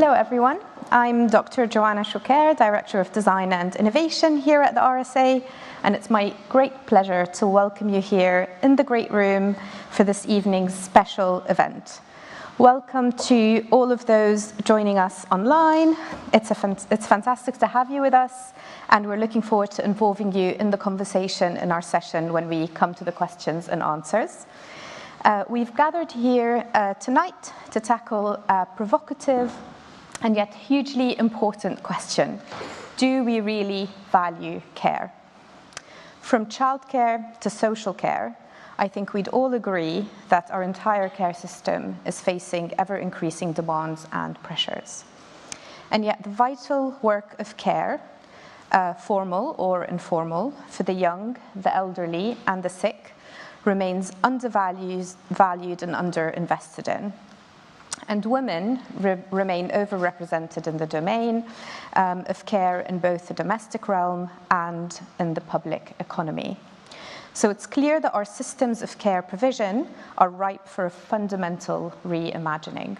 Hello everyone, I'm Dr. Joanna Choquer, Director of Design and Innovation here at the RSA, and it's my great pleasure to welcome you here in the great room for this evening's special event. Welcome to all of those joining us online. It's fantastic to have you with us, and we're looking forward to involving you in the conversation in our session when we come to the questions and answers. We've gathered here tonight to tackle a provocative and yet hugely important question. Do we really value care? From childcare to social care, I think we'd all agree that our entire care system is facing ever-increasing demands and pressures. And yet the vital work of care, formal or informal, for the young, the elderly, and the sick, remains undervalued and underinvested in. And women remain overrepresented in the domain of care in both the domestic realm and in the public economy. So it's clear that our systems of care provision are ripe for a fundamental reimagining.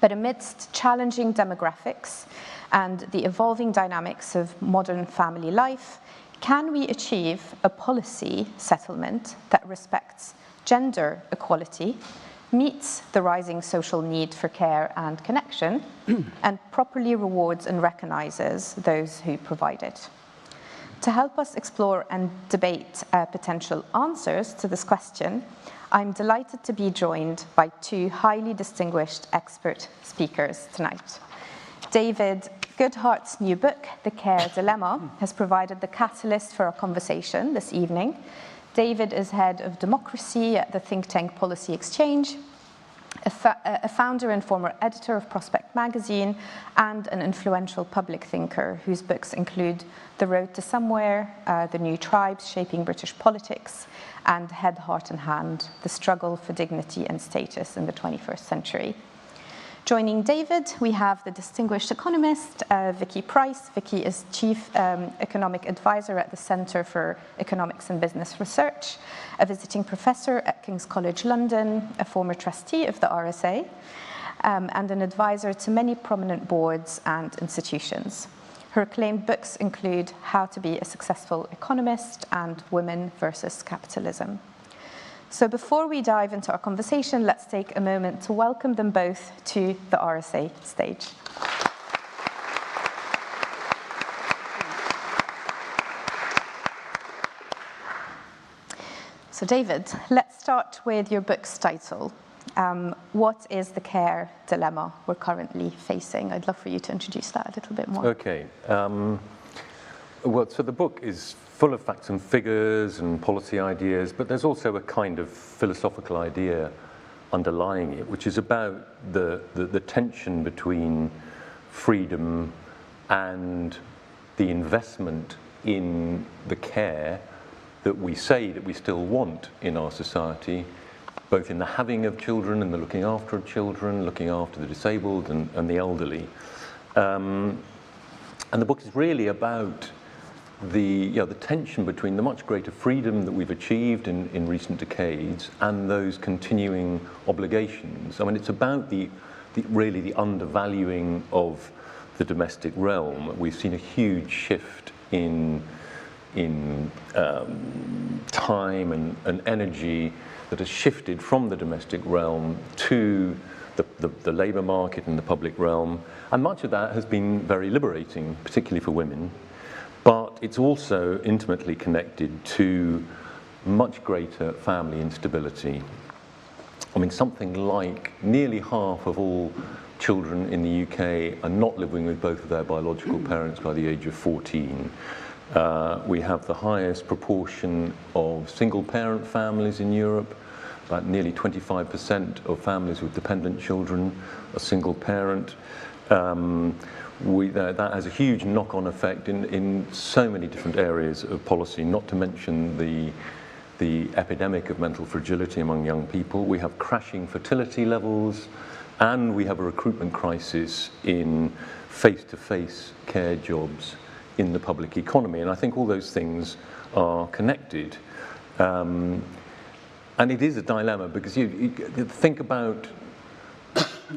But amidst challenging demographics and the evolving dynamics of modern family life, can we achieve a policy settlement that respects gender equality, meets the rising social need for care and connection, and properly rewards and recognizes those who provide it? To help us explore and debate potential answers to this question, I'm delighted to be joined by two highly distinguished expert speakers tonight. David Goodhart's new book, The Care Dilemma, has provided the catalyst for our conversation this evening. David is head of democracy at the think tank Policy Exchange, a founder and former editor of Prospect magazine, and an influential public thinker whose books include The Road to Somewhere, The New Tribes Shaping British Politics, and Head, Heart and Hand, The Struggle for Dignity and Status in the 21st Century. Joining David, we have the distinguished economist, Vicky Pryce. Vicky is Chief Economic Advisor at the Centre for Economics and Business Research, a visiting professor at King's College London, a former trustee of the RSA, and an advisor to many prominent boards and institutions. Her acclaimed books include How to Be a Successful Economist and Women versus Capitalism. So before we dive into our conversation, let's take a moment to welcome them both to the RSA stage. So David, let's start with your book's title. What is the care dilemma we're currently facing? I'd love for you to introduce that a little bit more. Okay. Well, so the book is full of facts and figures and policy ideas, but there's also a kind of philosophical idea underlying it, which is about the tension between freedom and the investment in the care that we say that we still want in our society, both in the having of children and the looking after of children, looking after the disabled and the elderly. And the book is really about the tension between the much greater freedom that we've achieved in recent decades and those continuing obligations. I mean, it's about really the undervaluing of the domestic realm. We've seen a huge shift in time and energy that has shifted from the domestic realm to the labour market and the public realm, and much of that has been very liberating, particularly for women. But it's also intimately connected to much greater family instability. I mean, something like nearly half of all children in the UK are not living with both of their biological parents by the age of 14. We have the highest proportion of single-parent families in Europe. About nearly 25% of families with dependent children are single-parent. That has a huge knock-on effect in so many different areas of policy, not to mention the epidemic of mental fragility among young people. We have crashing fertility levels, and we have a recruitment crisis in face-to-face care jobs in the public economy. And I think all those things are connected. And it is a dilemma because you think about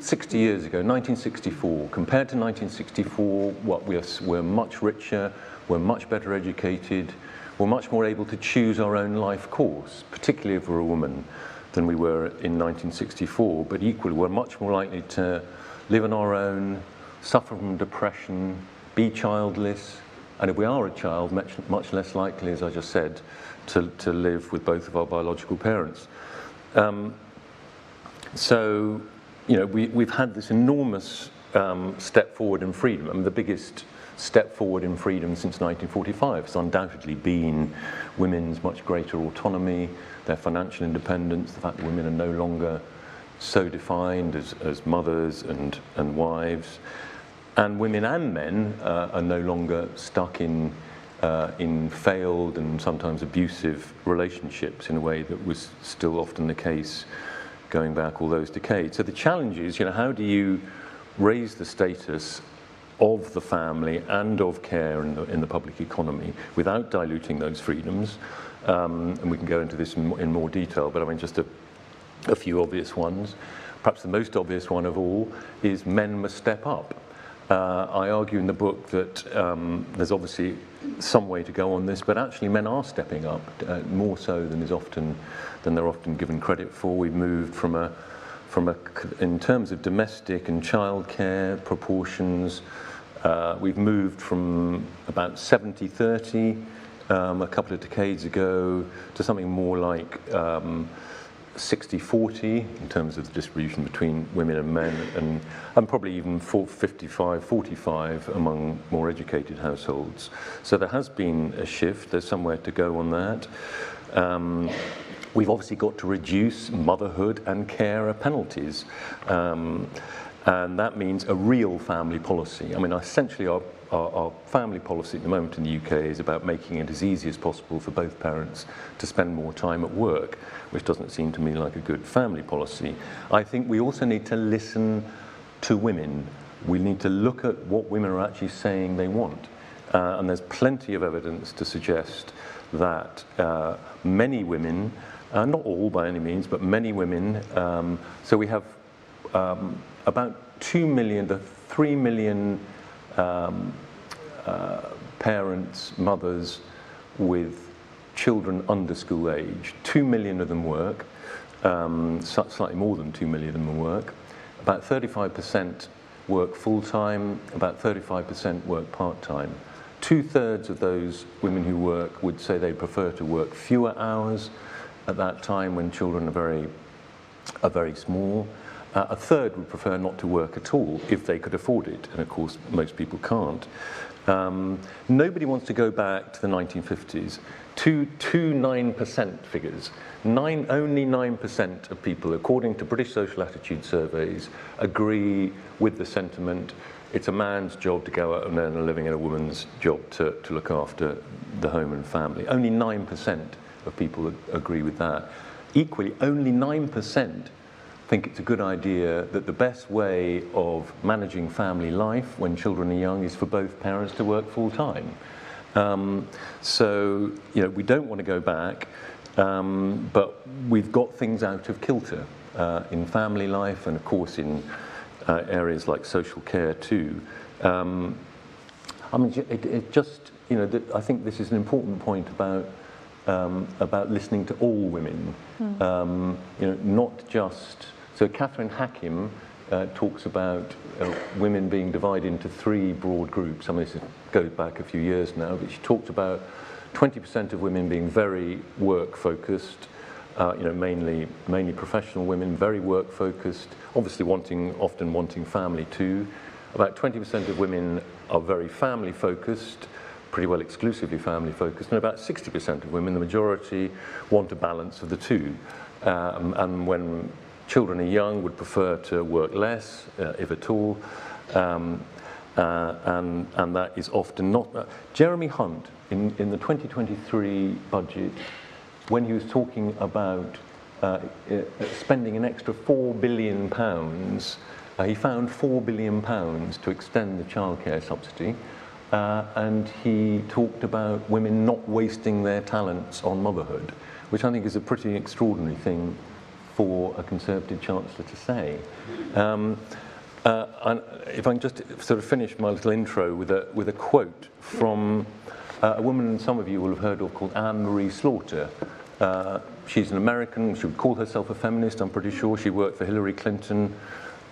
60 years ago, 1964, compared to 1964, we're much richer, we're much better educated, we're much more able to choose our own life course, particularly if we're a woman, than we were in 1964. But equally, we're much more likely to live on our own, suffer from depression, be childless, and if we are a child, much less likely, as I just said, to live with both of our biological parents. So, you know, we've had this enormous step forward in freedom. I mean, the biggest step forward in freedom since 1945 has undoubtedly been women's much greater autonomy, their financial independence, the fact that women are no longer so defined as mothers and wives, and women and men are no longer stuck in failed and sometimes abusive relationships in a way that was still often the case going back all those decades. So the challenge is, you know, how do you raise the status of the family and of care in the public economy without diluting those freedoms? And we can go into this in more detail, but I mean, just a few obvious ones. Perhaps the most obvious one of all is men must step up. I argue in the book that there's obviously some way to go on this, but actually men are stepping up more so than they're often given credit for. We've moved in terms of domestic and childcare proportions, we've moved from about 70-30 a couple of decades ago to something more like 60-40 in terms of the distribution between women and men, and probably even 55-45 among more educated households. So there has been a shift. There's somewhere to go on that. We've obviously got to reduce motherhood and carer penalties. And that means a real family policy. I mean, essentially our family policy at the moment in the UK is about making it as easy as possible for both parents to spend more time at work, which doesn't seem to me like a good family policy. I think we also need to listen to women. We need to look at what women are actually saying they want. And there's plenty of evidence to suggest that many women, not all by any means, but many women, so we have about 2 million, the 3 million parents, mothers with children under school age. 2 million of them work, slightly more than 2 million of them work. About 35% work full-time, about 35% work part-time. 2/3 of those women who work would say they prefer to work fewer hours at that time when children are very small. A third would prefer not to work at all if they could afford it, and of course most people can't. Nobody wants to go back to the 1950s. 9% figures. Only 9% of people, according to British social attitude surveys, agree with the sentiment it's a man's job to go out and earn a living and a woman's job to look after the home and family. Only 9% of people agree with that. Equally, only 9% think it's a good idea that the best way of managing family life when children are young is for both parents to work full-time. So, you know, we don't want to go back, but we've got things out of kilter in family life and, of course, in areas like social care too. I mean, it just, you know, I think this is an important point about listening to all women. You know, not just. So Catherine Hakim talks about women being divided into 3 broad groups. I mean, this goes back a few years now, but she talked about 20% of women being very work-focused, you know, mainly professional women, very work-focused, obviously often wanting family too. About 20% of women are very family-focused, pretty well exclusively family-focused, and about 60% of women, the majority, want a balance of the two. And when children are young, would prefer to work less, if at all, and that is often not. Jeremy Hunt, in the 2023 budget, when he was talking about spending an extra £4 billion, he found £4 billion to extend the childcare subsidy, and he talked about women not wasting their talents on motherhood, which I think is a pretty extraordinary thing for a Conservative Chancellor to say. And if I can just sort of finish my little intro with a quote from a woman some of you will have heard of called Anne-Marie Slaughter. She's an American. She would call herself a feminist, I'm pretty sure. She worked for Hillary Clinton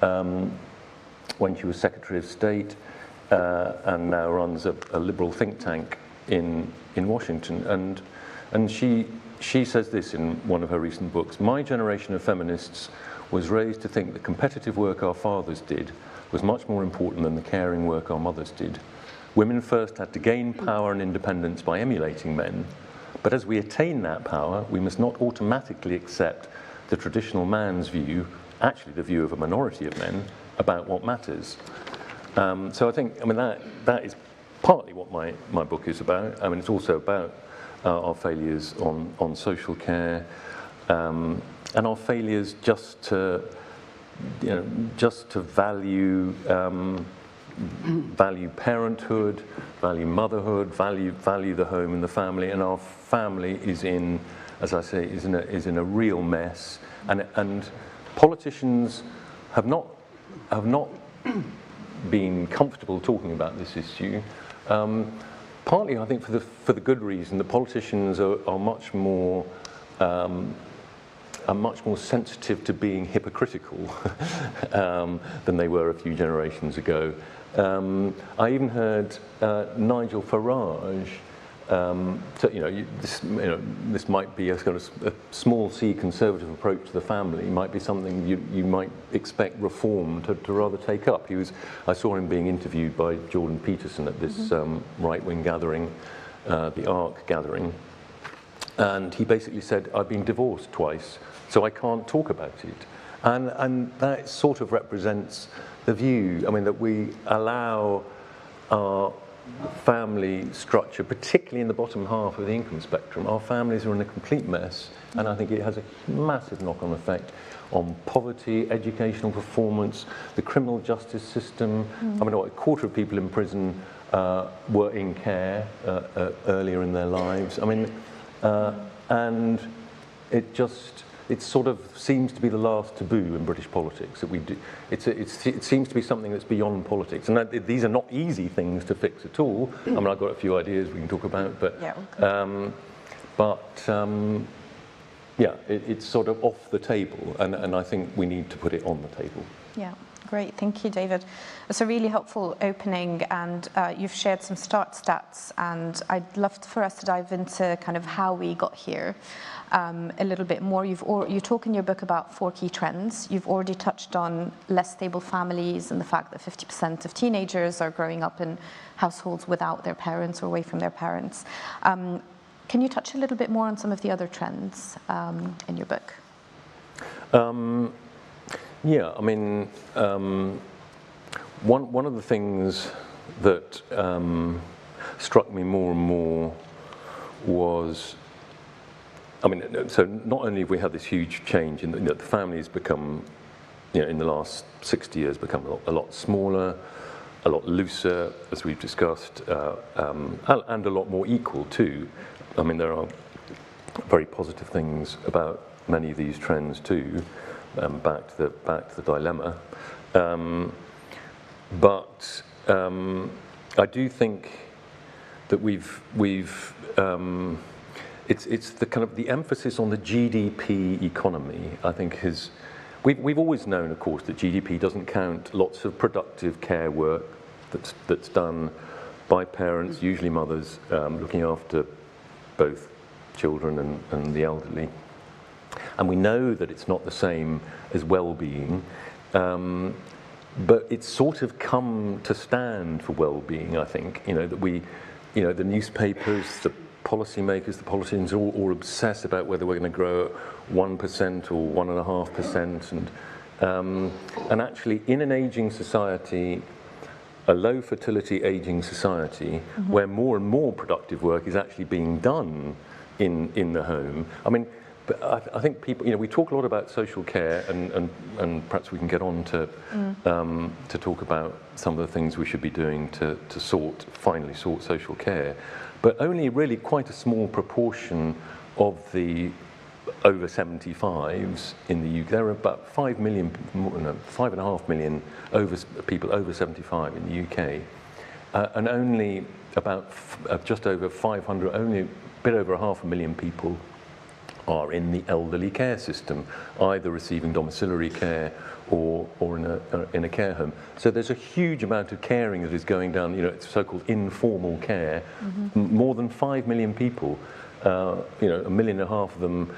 when she was Secretary of State, and now runs a liberal think tank in Washington. And she says this in one of her recent books: "My generation of feminists was raised to think the competitive work our fathers did was much more important than the caring work our mothers did. Women first had to gain power and independence by emulating men, but as we attain that power, we must not automatically accept the traditional man's view, actually the view of a minority of men, about what matters." So I think, that is partly what my book is about. I mean, it's also about our failures on social care, and our failures just to value parenthood, value motherhood, value the home and the family. And our family is in, as I say, is in a real mess. And politicians have not been comfortable talking about this issue. Partly, I think, for the good reason that politicians are much more sensitive to being hypocritical than they were a few generations ago. I even heard Nigel Farage. This might be a kind of a small C Conservative approach to the family. It might be something you might expect Reform to rather take up. I saw him being interviewed by Jordan Peterson at this right-wing gathering, the ARC gathering, and he basically said, "I've been divorced twice, so I can't talk about it." And that sort of represents the view, that we allow our family structure, particularly in the bottom half of the income spectrum. Our families are in a complete mess, and I think it has a massive knock-on effect on poverty, educational performance, the criminal justice system. A quarter of people in prison were in care earlier in their lives. And it sort of seems to be the last taboo in British politics that we do. It seems to be something that's beyond politics, and these are not easy things to fix at all. I've got a few ideas we can talk about, but it's sort of off the table, and I think we need to put it on the table. Yeah. Great, thank you, David. It's a really helpful opening, and you've shared some start stats, and I'd love for us to dive into kind of how we got here a little bit more. You talk in your book about 4 key trends. You've already touched on less stable families and the fact that 50% of teenagers are growing up in households without their parents or away from their parents. Can you touch a little bit more on some of the other trends in your book? Yeah, one of the things that struck me more and more was, so not only have we had this huge change in the family's become, in the last 60 years, become a lot smaller, a lot looser, as we've discussed, and a lot more equal too. There are very positive things about many of these trends too. Back to the dilemma, but I do think that it's the kind of the emphasis on the GDP economy. I think we've always known, of course, that GDP doesn't count lots of productive care work that's done by parents, usually mothers, looking after both children and the elderly. And we know that it's not the same as well-being, but it's sort of come to stand for well-being, I think. That the newspapers, the policymakers, the politicians all obsess about whether we're going to grow 1% or 1.5%. And actually, in an aging society, a low fertility aging society, where more and more productive work is actually being done in the home. But I think people, we talk a lot about social care, and perhaps we can get on to talk about some of the things we should be doing to finally sort social care. But only really quite a small proportion of the over 75s in the UK. There are about 5 million, no, 5.5 million people over 75 in the UK, and only about just over 500, only a bit over 500,000 people are in the elderly care system, either receiving domiciliary care or in a care home. So there's a huge amount of caring that is going down, it's so-called informal care. More than 5 million people, 1.5 million of them,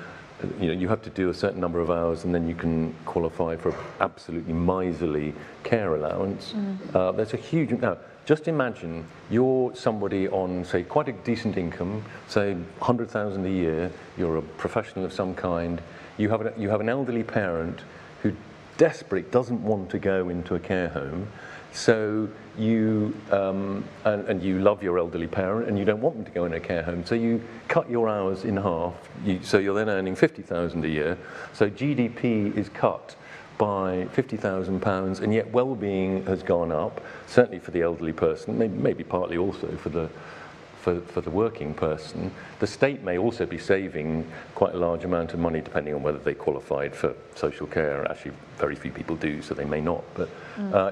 you have to do a certain number of hours and then you can qualify for absolutely miserly care allowance. There's a huge, now, just imagine you're somebody on, say, quite a decent income, say 100,000 a year, you're a professional of some kind, you have an elderly parent who desperately doesn't want to go into a care home, so you, and you love your elderly parent and you don't want them to go in a care home, so you cut your hours in half, so you're then earning 50,000 a year, so GDP is cut by £50,000, and yet well-being has gone up, certainly for the elderly person, maybe partly also for the working person. The state may also be saving quite a large amount of money, depending on whether they qualified for social care. Actually, very few people do, so they may not. But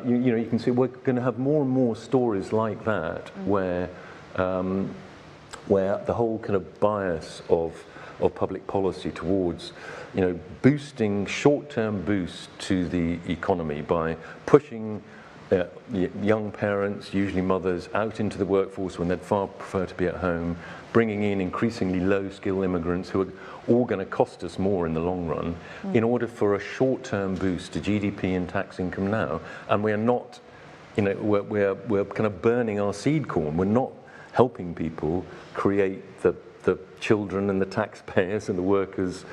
you can see we're going to have more and more stories like that, where the whole kind of bias of public policy towards boosting, short-term boost to the economy by pushing young parents, usually mothers, out into the workforce when they'd far prefer to be at home, bringing in increasingly low-skill immigrants who are all going to cost us more in the long run, in order for a short-term boost to GDP and tax income now. And we're not, we're kind of burning our seed corn. We're not helping people create the children and the taxpayers and the workers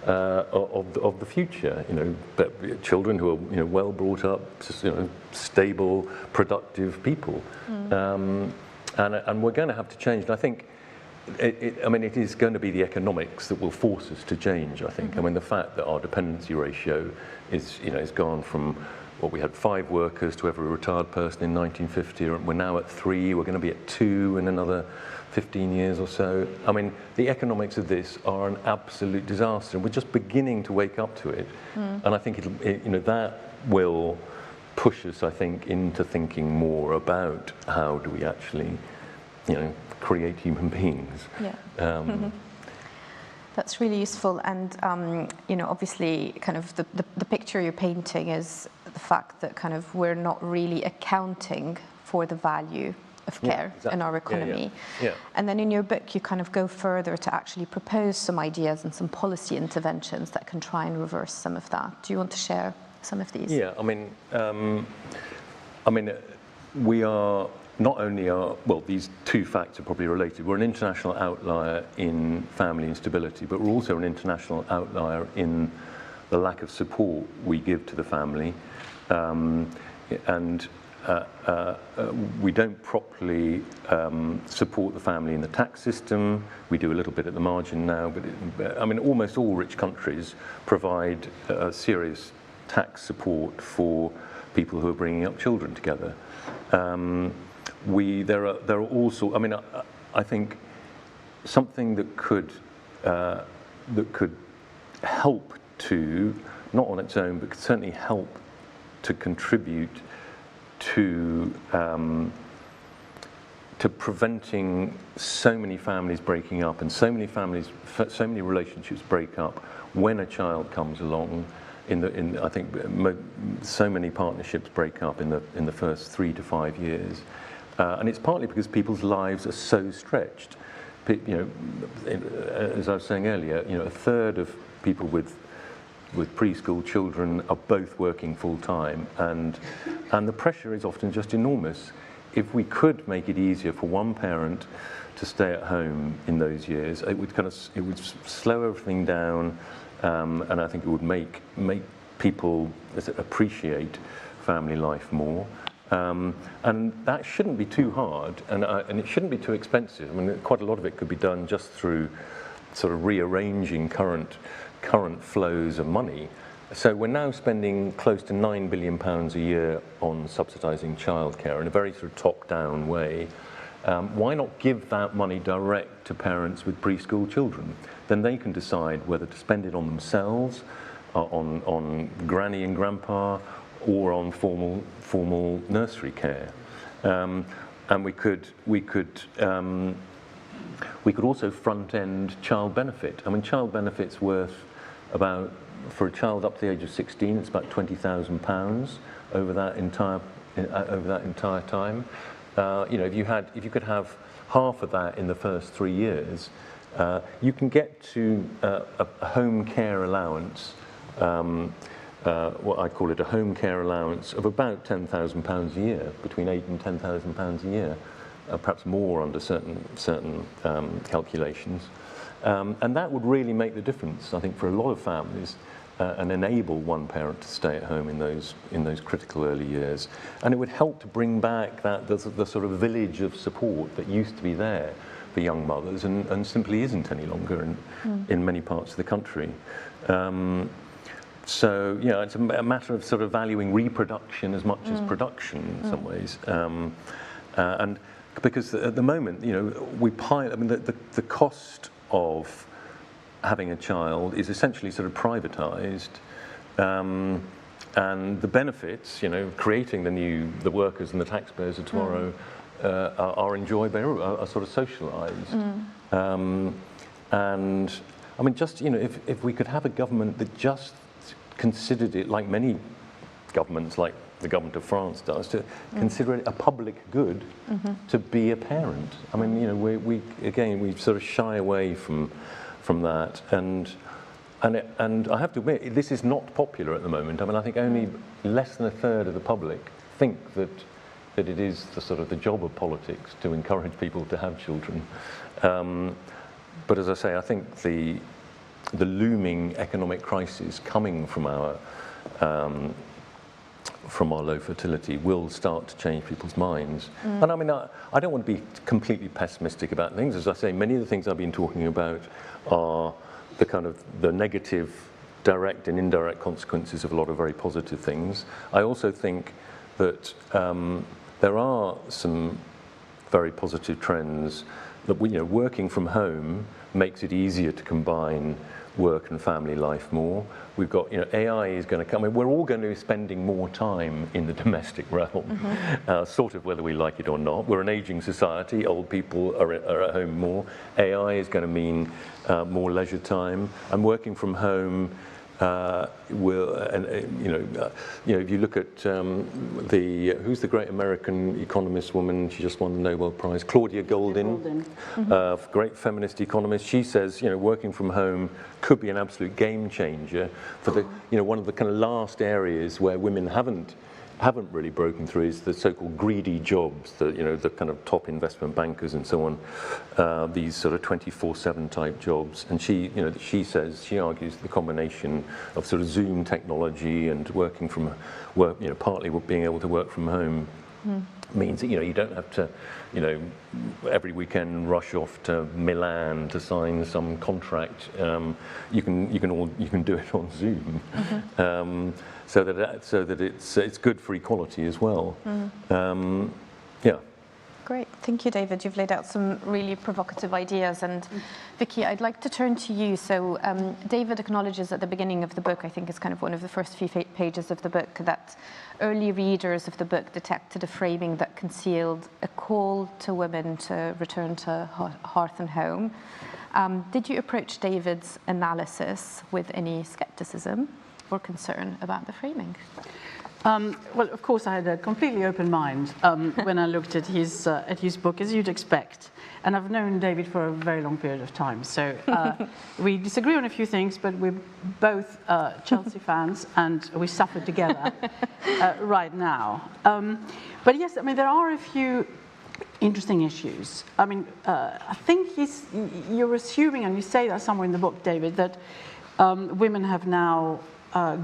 of the future, but children who are well brought up, stable, productive people, and we're going to have to change. And I think it is going to be the economics that will force us to change. I think. I mean, the fact that our dependency ratio is is gone from what we had 5 workers to every retired person in 1950. We're now at 3. We're going to be at 2 in another 15 years or so. I mean, the economics of this are an absolute disaster, and we're just beginning to wake up to it. And I think that will push us, I think, into thinking more about how do we actually, create human beings. Yeah. That's really useful, and obviously, kind of the picture you're painting is the fact that kind of we're not really accounting for the value of care in our economy. Yeah. And then in your book, you kind of go further to actually propose some ideas and some policy interventions that can try and reverse some of that. Do you want to share some of these? Yeah, we are not only these two facts are probably related. We're an international outlier in family instability, but we're also an international outlier in the lack of support we give to the family, we don't properly support the family in the tax system. We do a little bit at the margin now, but almost all rich countries provide serious tax support for people who are bringing up children together. There are also, I think something that could help to, not on its own, but could certainly help to contribute to preventing so many families breaking up, and so many relationships break up when a child comes along. I think so many partnerships break up in the first 3 to 5 years, and it's partly because people's lives are so stretched. As I was saying earlier, a third of people with preschool children are both working full time, and the pressure is often just enormous. If we could make it easier for one parent to stay at home in those years, it would slow everything down, and I think it would make people appreciate family life more. And that shouldn't be too hard, and it shouldn't be too expensive. Quite a lot of it could be done just through sort of rearranging current flows of money. So we're now spending close to £9 billion a year on subsidising childcare in a very sort of top-down way. Why not give that money direct to parents with preschool children? Then they can decide whether to spend it on themselves, on granny and grandpa, or on formal nursery care. And we could also front end child benefit. I mean, child benefit's worth about, for a child up to the age of 16, it's about £20,000 over that entire time. You know, if you could have half of that in the first 3 years, you can get to a home care allowance. What I call it a home care allowance of about £10,000 a year, between £8,000 and £10,000 a year, perhaps more under certain calculations, and that would really make the difference, I think, for a lot of families, and enable one parent to stay at home in those critical early years, and it would help to bring back the sort of village of support that used to be there for young mothers, and simply isn't any longer in many parts of the country. So, you know, it's a matter of sort of valuing reproduction as much as production in some ways. And because at the moment, you know, the cost of having a child is essentially sort of privatized, and the benefits, you know, creating the workers and the taxpayers of tomorrow are enjoyed by everyone, are sort of socialized. And I mean, just, you know, if we could have a government that just considered it, like many governments, like the government of France does, to consider it a public good to be a parent. I mean, you know, we sort of shy away from that, and I have to admit, this is not popular at the moment. I mean, I think only less than a third of the public think that it is the sort of the job of politics to encourage people to have children. But as I say, I think the looming economic crisis coming from our low fertility will start to change people's minds. And I mean, I don't want to be completely pessimistic about things. As I say, many of the things I've been talking about are the kind of the negative direct and indirect consequences of a lot of very positive things. I also think that there are some very positive trends that, you know, working from home makes it easier to combine work and family life more. We've got, you know, AI is going to come. I mean, we're all going to be spending more time in the domestic realm, sort of whether we like it or not. We're an aging society. Old people are at home more. AI is going to mean more leisure time, and working from home will, and you know, if you look at who's the great American economist woman? She just won the Nobel Prize, Claudia Goldin, great feminist economist. She says, you know, working from home could be an absolute game changer for the, you know, one of the kind of last areas where women haven't really broken through is the so-called greedy jobs, the kind of top investment bankers and so on, these sort of 24/7 type jobs. And she argues the combination of sort of Zoom technology and working from work, you know, partly being able to work from home means that, you know, you don't have to, you know, every weekend rush off to Milan to sign some contract. You can do it on Zoom. So that it's good for equality as well. Yeah. Great, thank you, David. You've laid out some really provocative ideas, and Vicky, I'd like to turn to you. So David acknowledges at the beginning of the book, I think it's kind of one of the first few pages of the book, that early readers of the book detected a framing that concealed a call to women to return to hearth and home. Did you approach David's analysis with any skepticism or concern about the framing? Well, of course, I had a completely open mind when I looked at his book, as you'd expect. And I've known David for a very long period of time. So we disagree on a few things, but we're both Chelsea fans, and we suffer together right now. But yes, I mean, there are a few interesting issues. I mean, I think you're assuming, and you say that somewhere in the book, David, that women have now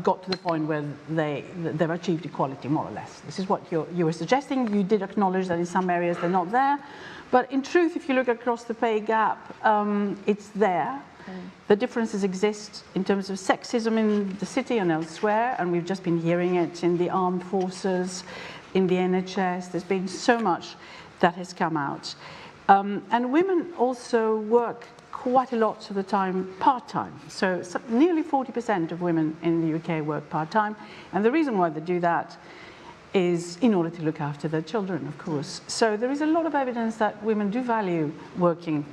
got to the point where they've achieved equality, more or less. This is what you were suggesting. You did acknowledge that in some areas they're not there. But in truth, if you look across the pay gap, it's there. The differences exist in terms of sexism in the city and elsewhere, and we've just been hearing it in the armed forces, in the NHS. There's been so much that has come out. And women also work quite a lot of the time part-time. So nearly 40% of women in the UK work part-time. And the reason why they do that is in order to look after their children, of course. So there is a lot of evidence that women do value working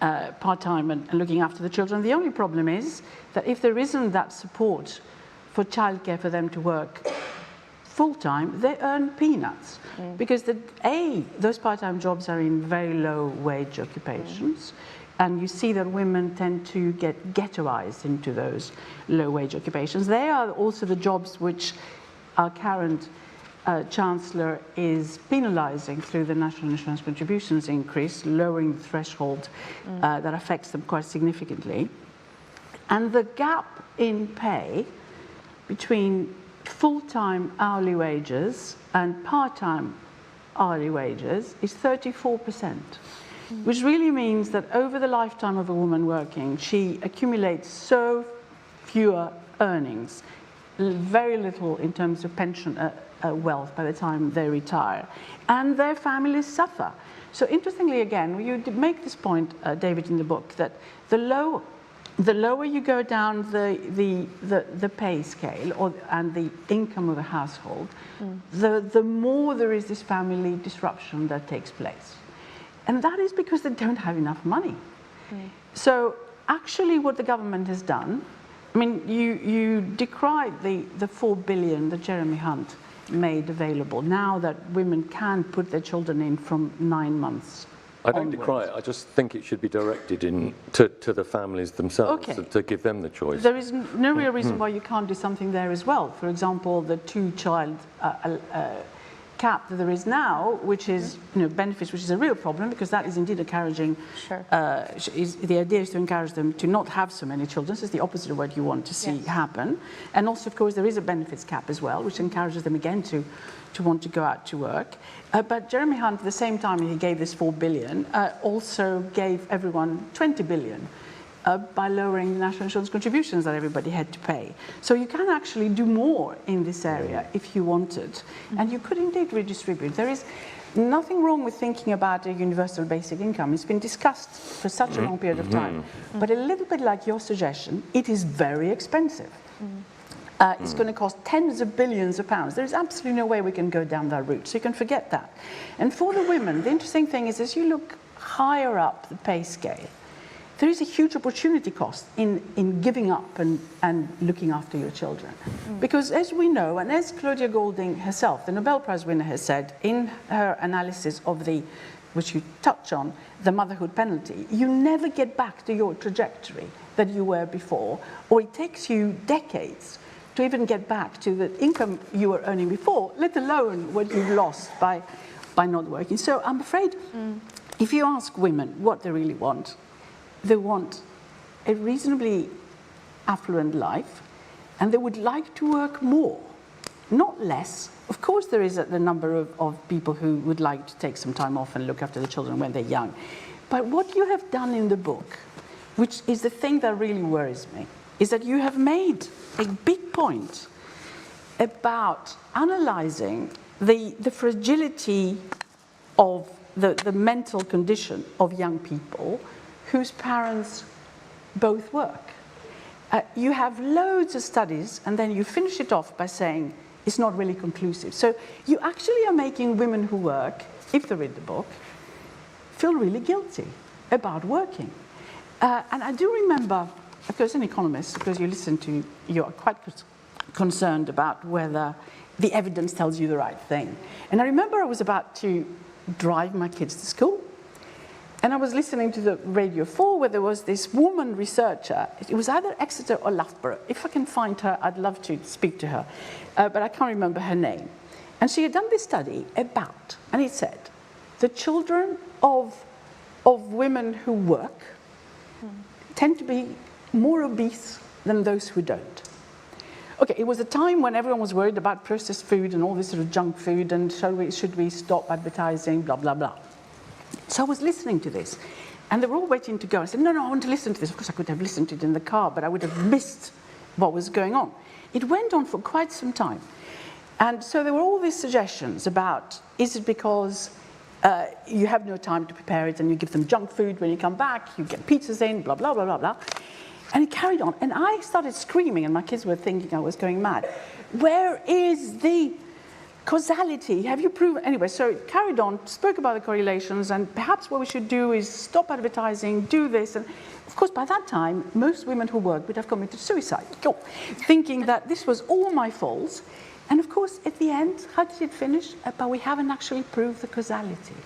part-time and looking after the children. The only problem is that if there isn't that support for childcare for them to work full-time, they earn peanuts. Because those part-time jobs are in very low-wage occupations. And you see that women tend to get ghettoized into those low-wage occupations. They are also the jobs which our current Chancellor is penalising through the National Insurance Contributions increase, lowering the threshold that affects them quite significantly. And the gap in pay between full-time hourly wages and part-time hourly wages is 34%. Which really means that over the lifetime of a woman working, she accumulates so fewer earnings, very little in terms of pension wealth by the time they retire, and their families suffer. So interestingly, again, you make this point, David, in the book, that the lower you go down the pay scale and the income of a household, the more there is this family disruption that takes place. And that is because they don't have enough money. So actually what the government has done, I mean, you decried the 4 billion that Jeremy Hunt made available now that women can put their children in from 9 months. I don't decry it. I just think it should be directed to the families themselves, to give them the choice. There is no real reason why you can't do something there as well. For example, the 2-child cap that there is now, which is benefits, which is a real problem because that is indeed encouraging. The idea is to encourage them to not have so many children. This is the opposite of what you want to see happen. And also, of course, there is a benefits cap as well, which encourages them again to want to go out to work. But Jeremy Hunt, at the same time he gave this 4 billion, also gave everyone 20 billion. By lowering the national insurance contributions that everybody had to pay. So you can actually do more in this area if you wanted. And you could indeed redistribute. There is nothing wrong with thinking about a universal basic income. It's been discussed for such a long period of time. But a little bit like your suggestion, it is very expensive. It's going to cost tens of billions of pounds. There's absolutely no way we can go down that route. So you can forget that. And for the women, the interesting thing is as you look higher up the pay scale, there is a huge opportunity cost in giving up and looking after your children. Because as we know, and as Claudia Golding herself, the Nobel Prize winner, has said in her analysis of which you touch on, the motherhood penalty, you never get back to your trajectory that you were before, or it takes you decades to even get back to the income you were earning before, let alone what you've lost by not working. So I'm afraid if you ask women what they really want, they want a reasonably affluent life, and they would like to work more, not less. Of course, there is the number of people who would like to take some time off and look after the children when they're young. But what you have done in the book, which is the thing that really worries me, is that you have made a big point about analysing the fragility of the mental condition of young people whose parents both work. You have loads of studies, and then you finish it off by saying it's not really conclusive. So you actually are making women who work, if they read the book, feel really guilty about working. And I do remember, of course, an economist, because you are quite concerned about whether the evidence tells you the right thing. And I remember I was about to drive my kids to school, and I was listening to the Radio 4 where there was this woman researcher. It was either Exeter or Loughborough. If I can find her, I'd love to speak to her. But I can't remember her name. And she had done this study about, and it said, the children of women who work tend to be more obese than those who don't. Okay, it was a time when everyone was worried about processed food and all this sort of junk food and should we stop advertising, blah, blah, blah. So I was listening to this, and they were all waiting to go. I said, no, I want to listen to this. Of course, I could have listened to it in the car, but I would have missed what was going on. It went on for quite some time. And so there were all these suggestions about, is it because you have no time to prepare it, and you give them junk food when you come back, you get pizzas in, blah, blah, blah, blah, blah. And it carried on. And I started screaming, and my kids were thinking I was going mad. Where is the causality? Have you proven? Anyway, so it carried on, spoke about the correlations, and perhaps what we should do is stop advertising, do this. And of course, by that time, most women who worked would have committed suicide, thinking that this was all my fault. And of course, at the end, how did it finish? But we haven't actually proved the causality.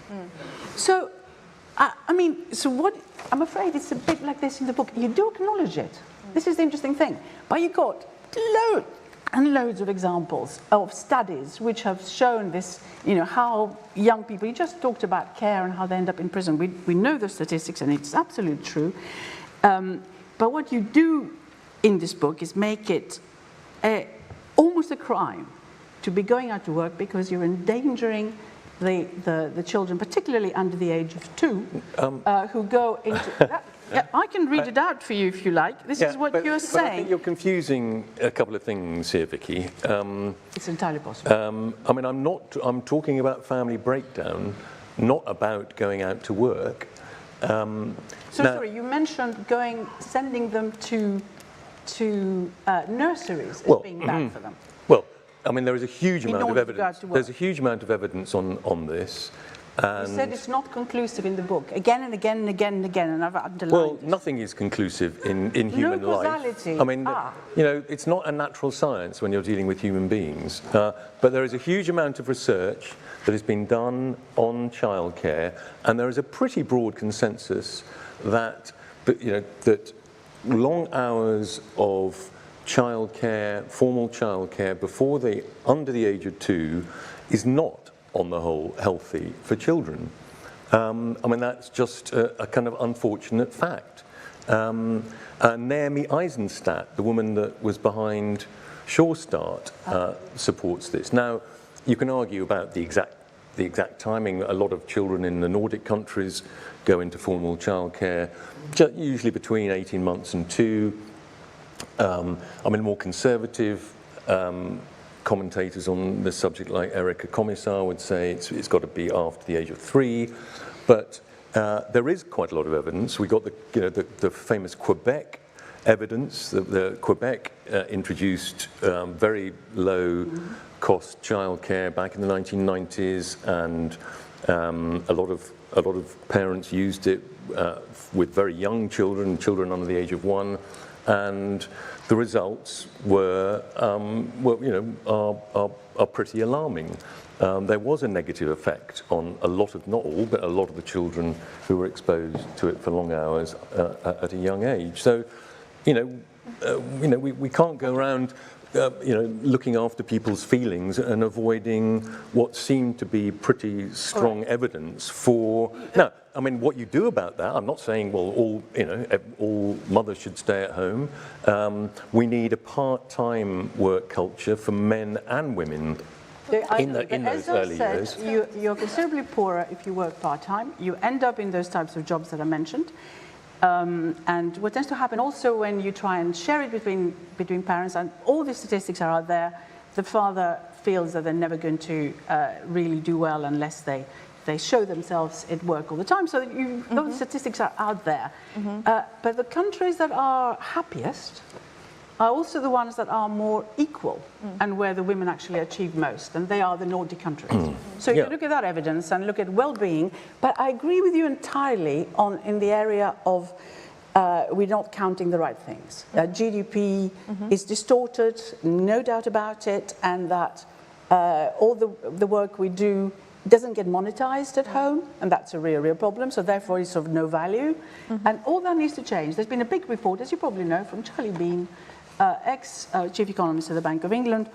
So, I mean, so what, I'm afraid it's a bit like this in the book. You do acknowledge it. This is the interesting thing. But you got loads and loads of examples of studies which have shown this, you know, how young people, you just talked about care and how they end up in prison. We know the statistics, and it's absolutely true. But what you do in this book is make it almost a crime to be going out to work because you're endangering the children, particularly under the age of 2, who go into that. Yeah, I can read it out for you if you like. This is what you're saying. But I think you're confusing a couple of things here, Vicky. It's entirely possible. I mean, I'm talking about family breakdown, not about going out to work. Sorry, you mentioned sending them to nurseries as being bad for them. Well, I mean, there is a huge amount of evidence. There's a huge amount of evidence on this. And you said it's not conclusive in the book, again and again and again and again, and I've underlined Well, nothing is conclusive in human life. Causality. I mean, you know, it's not a natural science when you're dealing with human beings. But there is a huge amount of research that has been done on childcare, and there is a pretty broad consensus that, that long hours of childcare, formal childcare, under the age of 2, is not, on the whole, healthy for children. I mean, that's just a kind of unfortunate fact. Naomi Eisenstadt, the woman that was behind Sure Start, supports this. Now, you can argue about the exact timing. A lot of children in the Nordic countries go into formal childcare, usually between 18 months and 2. I mean, more conservative commentators on this subject, like Erika Commissar, would say it's got to be after the age of 3. But there is quite a lot of evidence. We got the famous Quebec evidence. The Quebec introduced very low-cost childcare back in the 1990s, and a lot of parents used it with very young children under the age of 1. And the results were pretty alarming. There was a negative effect on a lot of, not all, but a lot of the children who were exposed to it for long hours at a young age. So, we can't go around, looking after people's feelings and avoiding what seemed to be pretty strong evidence for. Now, I mean, what you do about that, I'm not saying, well, all mothers should stay at home. We need a part-time work culture for men and women in those early years. You're considerably poorer if you work part-time. You end up in those types of jobs that I mentioned. And what tends to happen also when you try and share it between parents, and all the statistics are out there, the father feels that they're never going to really do well unless they show themselves at work all the time. So those statistics are out there. But the countries that are happiest are also the ones that are more equal and where the women actually achieve most, and they are the Nordic countries. So you look at that evidence and look at well-being, but I agree with you entirely in the area of we're not counting the right things. GDP is distorted, no doubt about it, and that all the work we do doesn't get monetized at home, and that's a real problem, so therefore it's of no value. And all that needs to change. There's been a big report, as you probably know, from Charlie Bean, ex-chief economist of the Bank of England,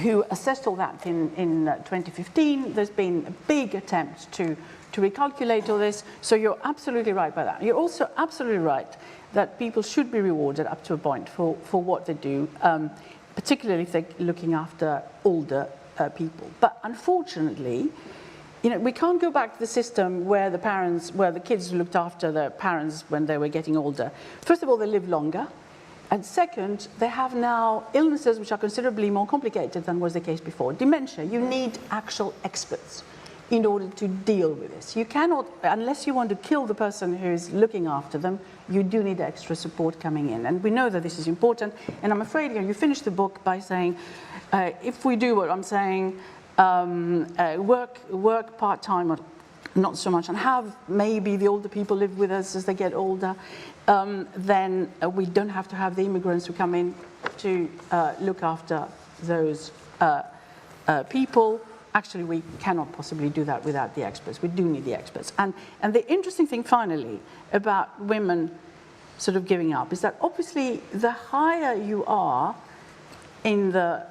who assessed all that in 2015. There's been a big attempt to recalculate all this, so you're absolutely right by that. You're also absolutely right that people should be rewarded up to a point for what they do, particularly if they're looking after older people. But unfortunately, we can't go back to the system where the kids looked after their parents when they were getting older. First of all, they live longer. And second, they have now illnesses which are considerably more complicated than was the case before. Dementia, you need actual experts in order to deal with this. You cannot, unless you want to kill the person who's looking after them, you do need extra support coming in. And we know that this is important. And I'm afraid you finish the book by saying, if we do what I'm saying, work part-time or not so much, and have maybe the older people live with us as they get older, then we don't have to have the immigrants who come in to look after those people. Actually, we cannot possibly do that without the experts. We do need the experts. And the interesting thing, finally, about women sort of giving up is that obviously the higher you are in the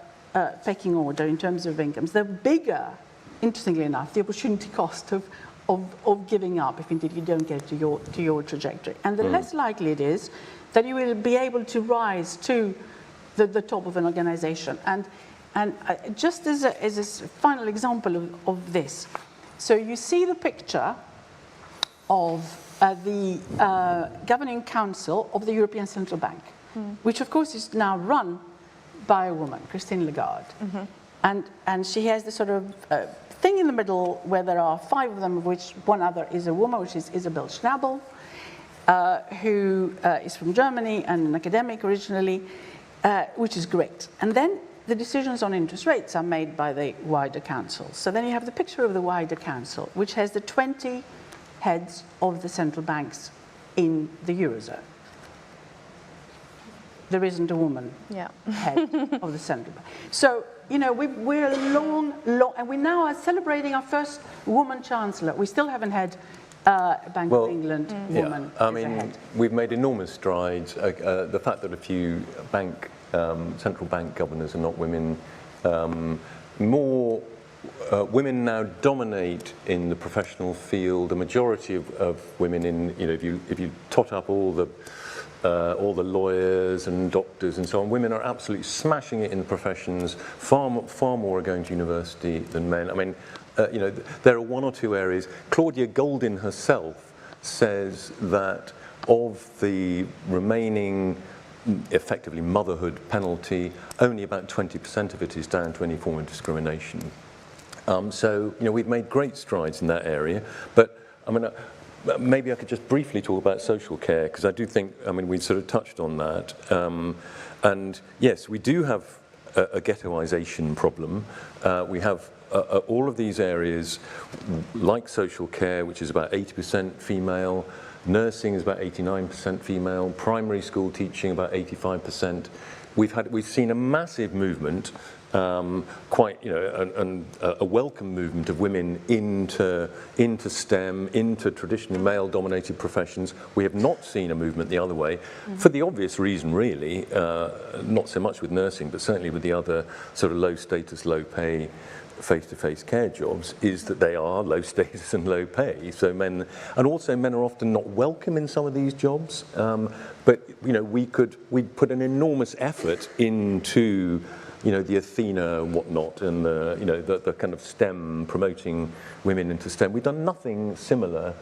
pecking order in terms of incomes, the bigger, interestingly enough, the opportunity cost of giving up if indeed you don't get to your trajectory. And the less likely it is that you will be able to rise to the top of an organization. And just as a final example of this, so you see the picture of the Governing Council of the European Central Bank, which of course is now run by a woman, Christine Lagarde. And she has this sort of thing in the middle where there are 5 of them, of which one other is a woman, which is Isabel Schnabel, who is from Germany and an academic originally, which is great. And then the decisions on interest rates are made by the wider council. So then you have the picture of the wider council, which has the 20 heads of the central banks in the Eurozone. There isn't a woman head of the central bank. So, we're long, and we now are celebrating our first woman chancellor. We still haven't had a Bank of England woman as a head. We've made enormous strides. The fact that a few central bank governors are not women, more women now dominate in the professional field. The majority of women in, if you tot up all the lawyers and doctors and so on, women are absolutely smashing it in the professions. Far more are going to university than men. I mean, there are 1 or 2 areas. Claudia Goldin herself says that of the remaining effectively motherhood penalty, only about 20% of it is down to any form of discrimination. So, we've made great strides in that area. But, maybe I could just briefly talk about social care, because I do think, we sort of touched on that. And yes, we do have a ghettoization problem. We have all of these areas, like social care, which is about 80% female, nursing is about 89% female, primary school teaching about 85%. We've seen a massive movement, a welcome movement of women into STEM, into traditionally male-dominated professions. We have not seen a movement the other way, for the obvious reason, really, not so much with nursing, but certainly with the other sort of low-status, low-pay face-to-face care jobs, is that they are low status and low pay. So men are often not welcome in some of these jobs. But we'd put an enormous effort into the Athena and whatnot, and the kind of STEM, promoting women into STEM. We've done nothing similar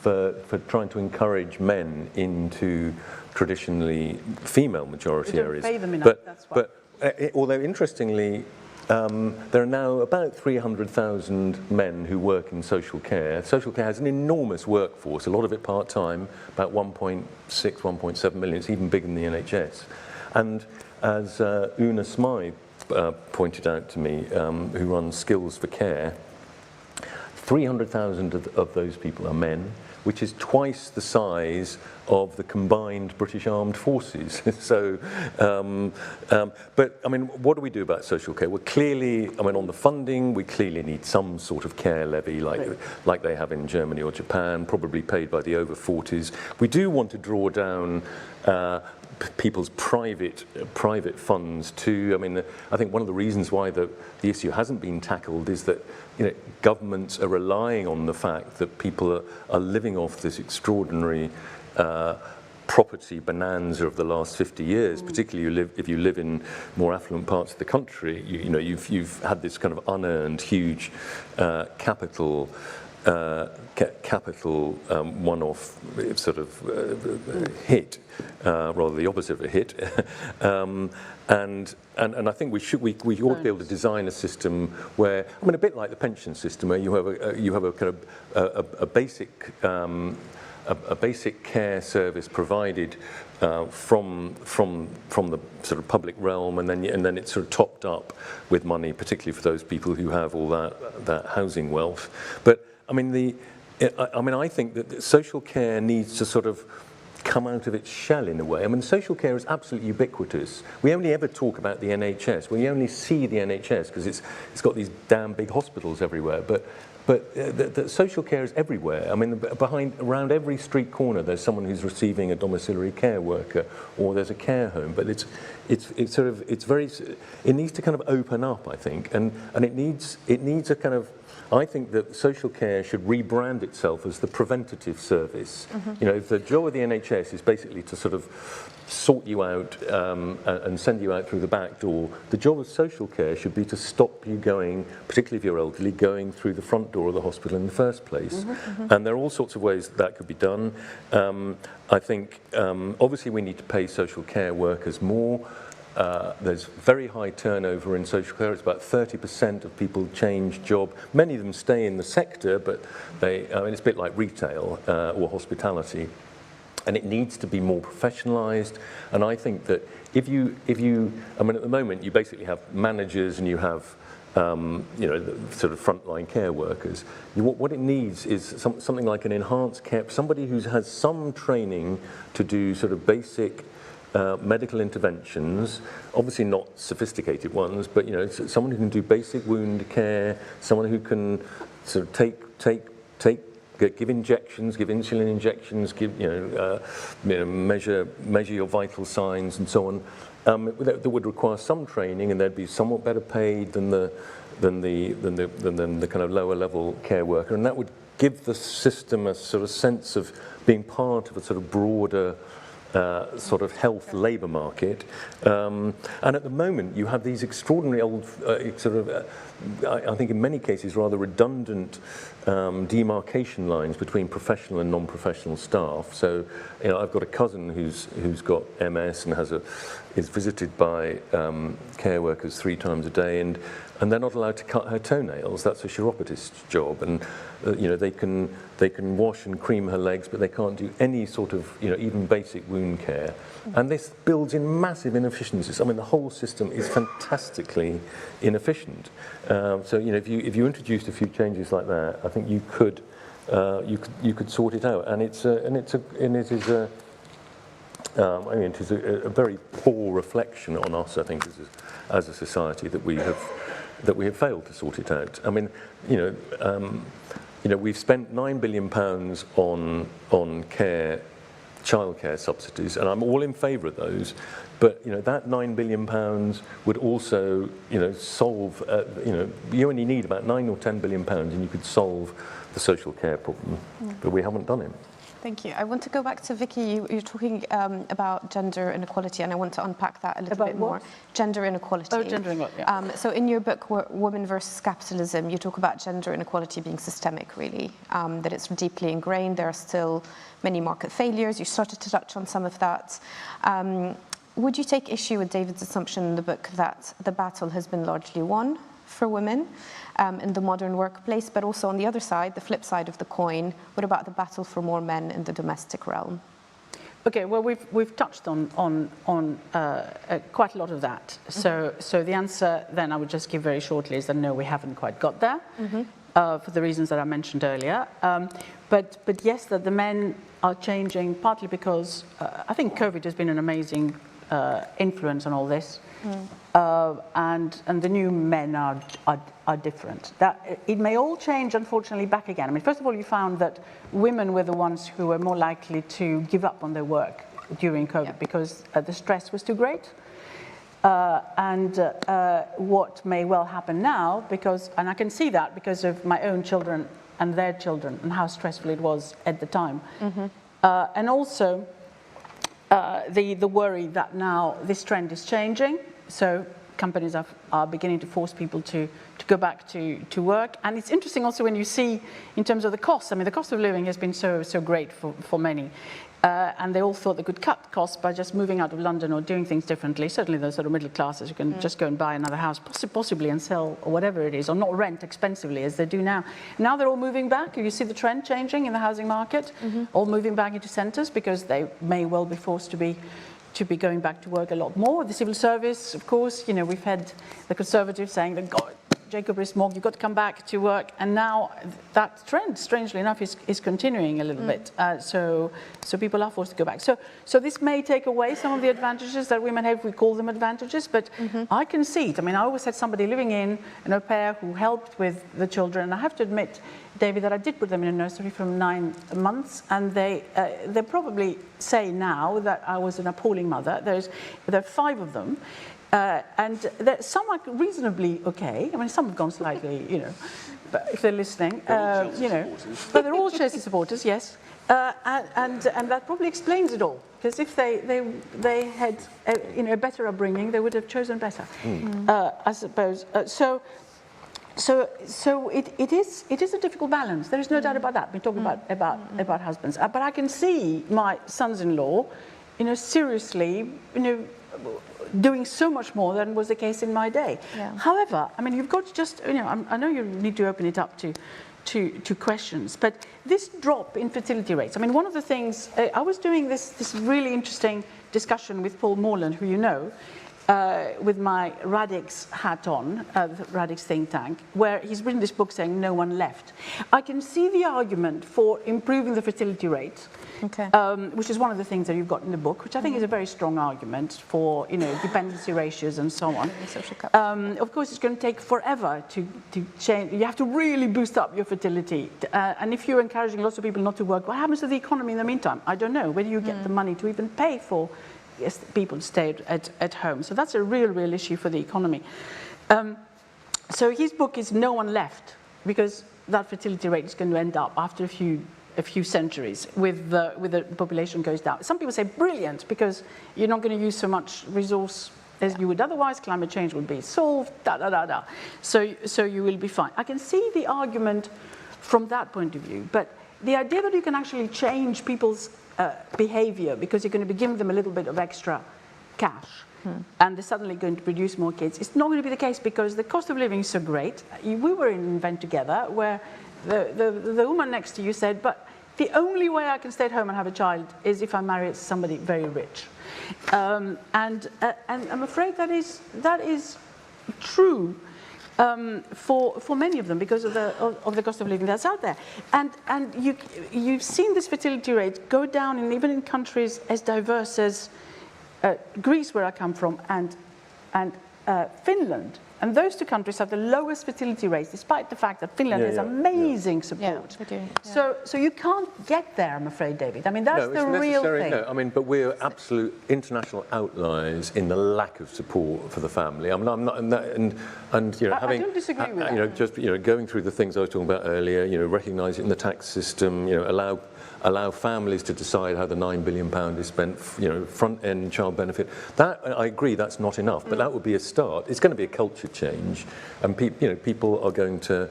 for trying to encourage men into traditionally female majority areas. Pay them enough, that's why. But although interestingly, there are now about 300,000 men who work in social care. Social care has an enormous workforce, a lot of it part-time, about 1.6, 1.7 million. It's even bigger than the NHS. And as Una Smythe pointed out to me, who runs Skills for Care, 300,000 of those people are men, which is twice the size of the combined British Armed Forces. So, but what do we do about social care? We're clearly, on the funding, we clearly need some sort of care levy like they have in Germany or Japan, probably paid by the over 40s. We do want to draw down people's private funds too. I think one of the reasons why the issue hasn't been tackled is that governments are relying on the fact that people are living off this extraordinary property bonanza of the last 50 years, particularly if you live in more affluent parts of the country. You've had this kind of unearned huge capital capital one-off sort of hit, rather the opposite of a hit. And I think we ought to be able to design a system where, I mean, a bit like the pension system, where you have a kind of a basic care service provided from the sort of public realm, and then it's sort of topped up with money, particularly for those people who have all that housing wealth. But I mean, I think that social care needs to sort of come out of its shell in a way. I mean, social care is absolutely ubiquitous. We only ever talk about the NHS. We only see the NHS because it's got these damn big hospitals everywhere. But the social care is everywhere. I mean, around every street corner, there's someone who's receiving a domiciliary care worker, or there's a care home. But it needs to kind of open up, I think, and it needs a kind of. I think that social care should rebrand itself as the preventative service. Mm-hmm. You know, the job of the NHS is basically to sort of sort you out and send you out through the back door. The job of social care should be to stop you going, particularly if you're elderly, going through the front door of the hospital in the first place. Mm-hmm, mm-hmm. And there are all sorts of ways that could be done. I think, obviously, we need to pay social care workers more. There's very high turnover in social care. It's about 30% of people change job. Many of them stay in the sector, but it's a bit like retail or hospitality. And it needs to be more professionalised. And I think that if you, I mean, at the moment, you basically have managers and you have, the sort of frontline care workers. What it needs is something like an enhanced care, somebody who has some training to do sort of basic medical interventions, obviously not sophisticated ones, but someone who can do basic wound care, someone who can sort of give injections, give insulin injections, measure your vital signs and so on. That would require some training, and they'd be somewhat better paid than the kind of lower level care worker, and that would give the system a sort of sense of being part of a sort of broader sort of health labour market. And at the moment, you have these extraordinary old, I think in many cases, rather redundant demarcation lines between professional and non-professional staff. So, I've got a cousin who's got MS and is visited by care workers 3 times a day, and they're not allowed to cut her toenails. That's a chiropodist's job, and they can wash and cream her legs, but they can't do any sort of even basic wound care. And this builds in massive inefficiencies. I mean, the whole system is fantastically inefficient. So if you introduced a few changes like that, I think you could sort it out. And it is a very poor reflection on us, I think, as a society that we have failed to sort it out. I mean, we've spent £9 billion on childcare subsidies, and I'm all in favour of those. But that £9 billion would also solve. You only need about £9 or £10 billion, and you could solve the social care problem. But we haven't done it. Thank you. I want to go back to Vicky. You're talking about gender inequality, and I want to unpack that a little bit more. Gender inequality. Oh, gender inequality. Yeah. So in your book, Women versus Capitalism, you talk about gender inequality being systemic, really, that it's deeply ingrained. There are still many market failures. You started to touch on some of that. Would you take issue with David's assumption in the book that the battle has been largely won for women in the modern workplace, but also on the other side, the flip side of the coin, what about the battle for more men in the domestic realm? Okay, well, we've touched on quite a lot of that. Mm-hmm. So the answer then I would just give very shortly is that no, we haven't quite got there, mm-hmm. For the reasons that I mentioned earlier. But yes, that the men are changing partly because I think COVID has been an amazing influence on all this. And the new men are different. That it may all change, unfortunately, back again. I mean, first of all, you found that women were the ones who were more likely to give up on their work during COVID because the stress was too great. And what may well happen now, and I can see that because of my own children and their children and how stressful it was at the time. Mm-hmm. And also the worry that now this trend is changing. So companies are beginning to force people to go back to work. And it's interesting also when you see in terms of the costs. I mean, the cost of living has been so great for many. And they all thought they could cut costs by just moving out of London or doing things differently. Certainly the sort of middle classes, you can just go and buy another house, possibly, and sell or whatever it is, or not rent expensively as they do now. Now they're all moving back. You see the trend changing in the housing market, all moving back into centres because they may well be forced to be going back to work a lot more. The civil service, of course, we've had the Conservatives saying that, God, Jacob Rees-Mogg, you've got to come back to work. And now that trend, strangely enough, is continuing a little bit. So people are forced to go back. So this may take away some of the advantages that women have. We call them advantages, but I can see it. I mean, I always had somebody living in an au pair who helped with the children. And I have to admit, David, that I did put them in a nursery for 9 months, and they probably say now that I was an appalling mother. There are 5 of them. And some are reasonably okay. I mean, some have gone slightly, but if they're listening, but they're all Chelsea supporters, yes. And that probably explains it all. Because if they had, a better upbringing, they would have chosen better, I suppose. So it is a difficult balance. There is no doubt about that. We're talking about husbands, but I can see my sons-in-law, seriously, doing so much more than was the case in my day. Yeah. However, I mean, you've got to just, I know you need to open it up to questions, but this drop in fertility rates, I mean, one of the things, I was doing this really interesting discussion with Paul Morland, who you know, with my Radix hat on, the Radix think tank, where he's written this book saying no one left. I can see the argument for improving the fertility rate, which is one of the things that you've got in the book, which I think is a very strong argument for, dependency ratios and so on. Of course, it's going to take forever to change. You have to really boost up your fertility. And if you're encouraging lots of people not to work, what happens to the economy in the meantime? I don't know. Where do you get the money to even pay for people stay at home? So that's a real issue for the economy. So his book is No One Left, because that fertility rate is going to end up after a few centuries with the population goes down. Some people say brilliant, because you're not going to use so much resource as you would otherwise. Climate change will be solved, So you will be fine. I can see the argument from that point of view, but the idea that you can actually change people's behavior because you're going to be giving them a little bit of extra cash and they're suddenly going to produce more kids. It's not going to be the case because the cost of living is so great. We were in an event together where the woman next to you said, but the only way I can stay at home and have a child is if I marry somebody very rich. And I'm afraid that is true for many of them because of the cost of living that's out there. And you've seen this fertility rate go down, and even in countries as diverse as Greece, where I come from, and Finland. And those 2 countries have the lowest fertility rates, despite the fact that Finland has amazing support. Yeah, they do. Yeah. So you can't get there, I'm afraid, David. I mean, that's the real thing. No, I mean, but we're absolute international outliers in the lack of support for the family. I'm not, and I don't disagree with that. Just going through the things I was talking about earlier. Recognising the tax system. Allow families to decide how the £9 billion is spent, front-end child benefit. That, I agree, that's not enough, but that would be a start. It's going to be a culture change, and people are going to,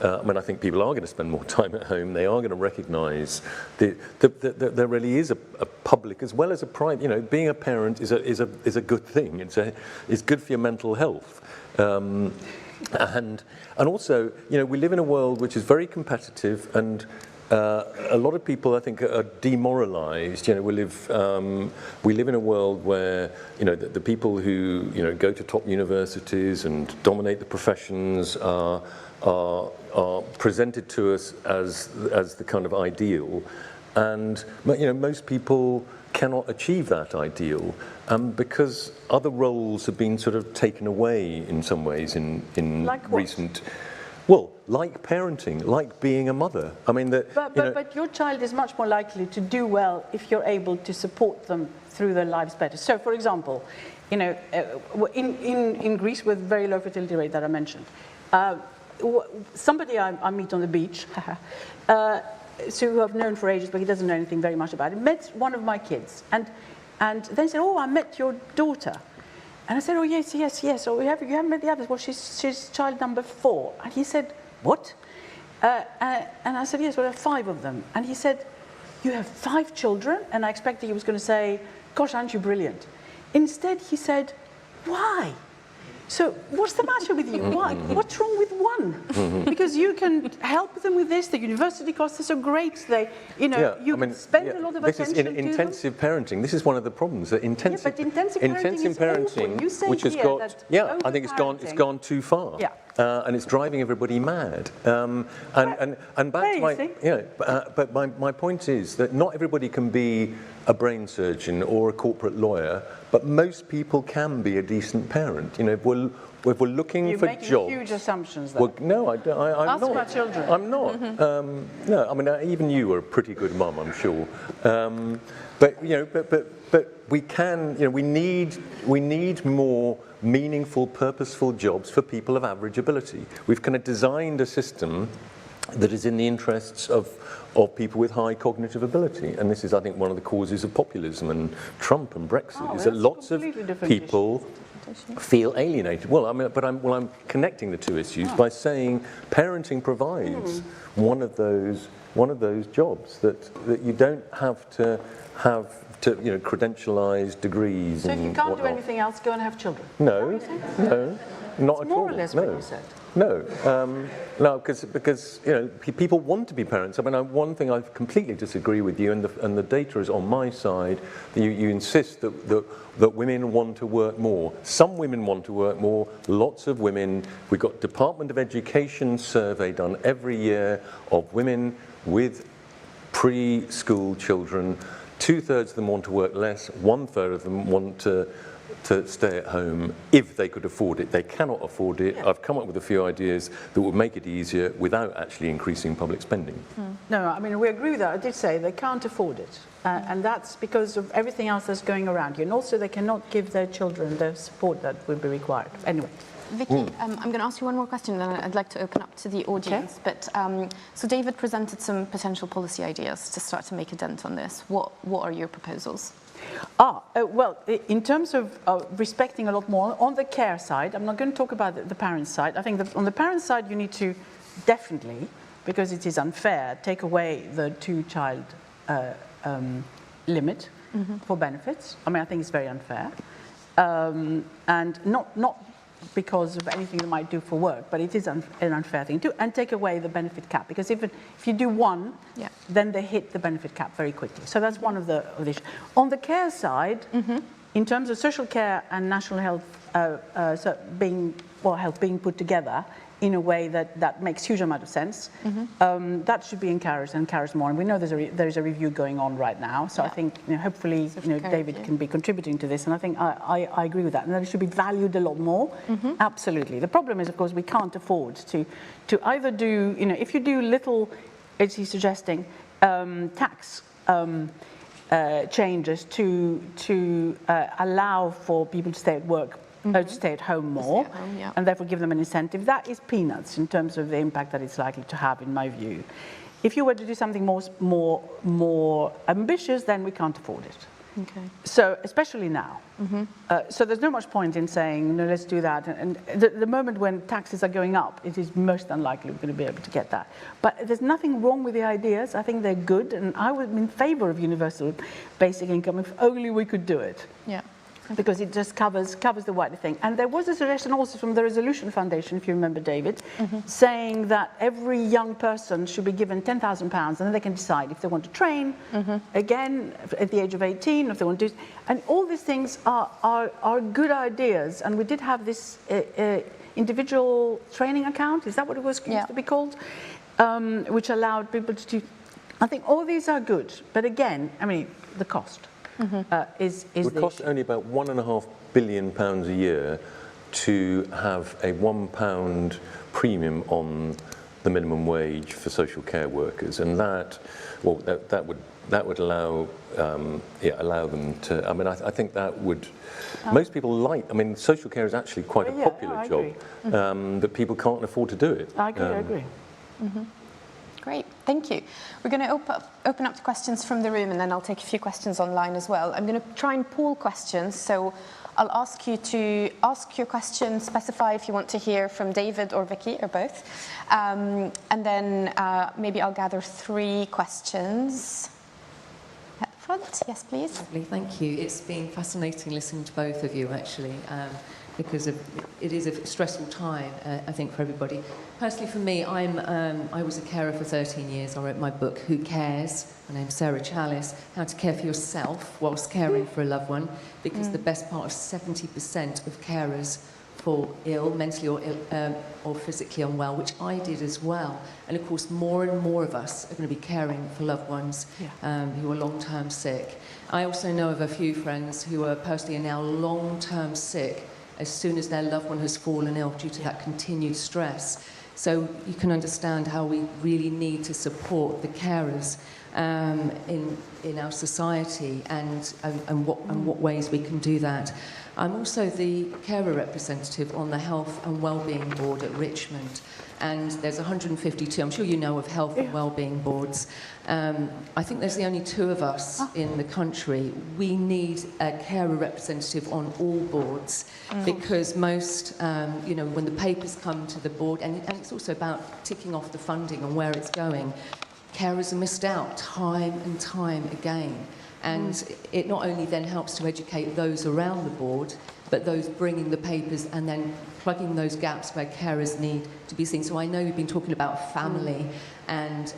I think people are going to spend more time at home. They are going to recognise that there really is a public as well as a private. Being a parent is a good thing. It's good for your mental health. And also, we live in a world which is very competitive, and a lot of people, I think, are demoralised. We live in a world where the people who go to top universities and dominate the professions are presented to us as the kind of ideal, and most people cannot achieve that ideal because other roles have been sort of taken away in some ways in recent. Well, like parenting, like being a mother. I mean, but your child is much more likely to do well if you're able to support them through their lives better. So, for example, in Greece with very low fertility rate that I mentioned, somebody I meet on the beach, who I've known for ages, but he doesn't know anything very much about it, met one of my kids, and then said, "Oh, I met your daughter." And I said, oh, yes. Oh, you haven't met the others. Well, she's child number 4. And he said, what? And I said, yes, well, there are 5 of them. And he said, you have 5 children? And I expected he was going to say, gosh, aren't you brilliant? Instead, he said, why? So what's the matter with you? Why? What's wrong with one? Because you can help them with this. The university costs are so great. They, you know, you can spend a lot of attention to them. This is intensive parenting. This is one of the problems. That intensive parenting, is which has got, I think it's gone too far. Yeah. And it's driving everybody mad. And back to my, but my point is that not everybody can be a brain surgeon or a corporate lawyer, but most people can be a decent parent. You know, if we're looking for jobs. You're making huge assumptions there. Well, no, I'm Ask not. about children. I'm not. No, I mean, even you are a pretty good mum, I'm sure. But you know, but we can. You know, we need more meaningful, purposeful jobs for people of average ability. We've kind of designed a system that is in the interests of people with high cognitive ability. And this is, I think, one of the causes of populism and Trump and Brexit, is that lots of people feel alienated. Well, I mean, but I'm connecting the two issues by saying parenting provides one of those jobs that you don't have to credentialized degrees. So if you can't do anything else, go and have children. No, not at all. More or less what you said. No, because you know, people want to be parents. I mean, one thing I completely disagree with you, and the data is on my side. You insist that women want to work more. Some women want to work more. Lots of women. We've got Department of Education survey done every year of women with preschool children. 2/3 of them want to work less. 1/3 of them want to stay at home if they could afford it. They cannot afford it. I've come up with a few ideas that would make it easier without actually increasing public spending. No, I mean, we agree with that. I did say they can't afford it. And that's because of everything else that's going around you. And also they cannot give their children the support that would be required. Anyway. Vicky, I'm going to ask you one more question, then I'd like to open up to the audience. Okay. But so David presented some potential policy ideas to start to make a dent on this. What are your proposals? Well, in terms of respecting a lot more on the care side, I'm not going to talk about the parent side. I think that on the parent side, you need to definitely, because it is unfair, take away the 2-child limit for benefits. I mean, I think it's very unfair, and not because of anything they might do for work, but it is an unfair thing to, and take away the benefit cap, because if you do one, then they hit the benefit cap very quickly. So that's one of the issues. On the care side, in terms of social care and national health, health being put together in a way that makes huge amount of sense, that should be encouraged more. And we know there's a review going on right now. So I think hopefully David can be contributing to this. And I think I agree with that. And that it should be valued a lot more. Absolutely. The problem is, of course, we can't afford to either do, if you do little, as he's suggesting, tax changes to allow for people to stay at work, to stay at home more, and therefore give them an incentive. That is peanuts in terms of the impact that it's likely to have, in my view. If you were to do something more ambitious, then we can't afford it. Okay. So, especially now. So there's no much point in saying, no, let's do that. And the moment when taxes are going up, it is most unlikely we're going to be able to get that. But there's nothing wrong with the ideas. I think they're good, and I would be in favour of universal basic income if only we could do it. Yeah. Because it just covers the wider thing. And there was a suggestion also from the Resolution Foundation, if you remember, David, saying that every young person should be given £10,000, and then they can decide if they want to train again at the age of 18, if they want to do. And all these things are good ideas. And we did have this individual training account. Is that what it was used to be called? Which allowed people to do. I think all these are good, but again, I mean, the cost. It would cost only about £1.5 billion a year to have a £1 premium on the minimum wage for social care workers, and that would allow them to. I mean, I think that would. Most people like. I mean, social care is actually quite a popular job, but people can't afford to do it. I agree. Great, thank you. We're going to open up to questions from the room, and then I'll take a few questions online as well. I'm going to try and pool questions, so I'll ask you to ask your question, specify if you want to hear from David or Vicky or both. And then maybe I'll gather 3 questions. At the front, yes, please. Lovely, thank you. It's been fascinating listening to both of you, actually, because it is a stressful time, I think, for everybody. Personally, for me, I was a carer for 13 years. I wrote my book, Who Cares? My name's Sarah Chalice, How to Care for Yourself Whilst Caring for a Loved One, because the best part of 70% of carers fall ill, mentally or physically unwell, which I did as well. And of course, more and more of us are going to be caring for loved ones who are long-term sick. I also know of a few friends who are personally now long-term sick as soon as their loved one has fallen ill due to that continued stress. So you can understand how we really need to support the carers in our society and what ways we can do that. I'm also the carer representative on the Health and Wellbeing Board at Richmond, and there's 152, I'm sure you know of health and wellbeing boards. I think there's the only 2 of us in the country. We need a carer representative on all boards because most, when the papers come to the board, and it's also about ticking off the funding and where it's going, carers are missed out time and time again. And it not only then helps to educate those around the board, but those bringing the papers and then plugging those gaps where carers need to be seen. So I know we've been talking about family and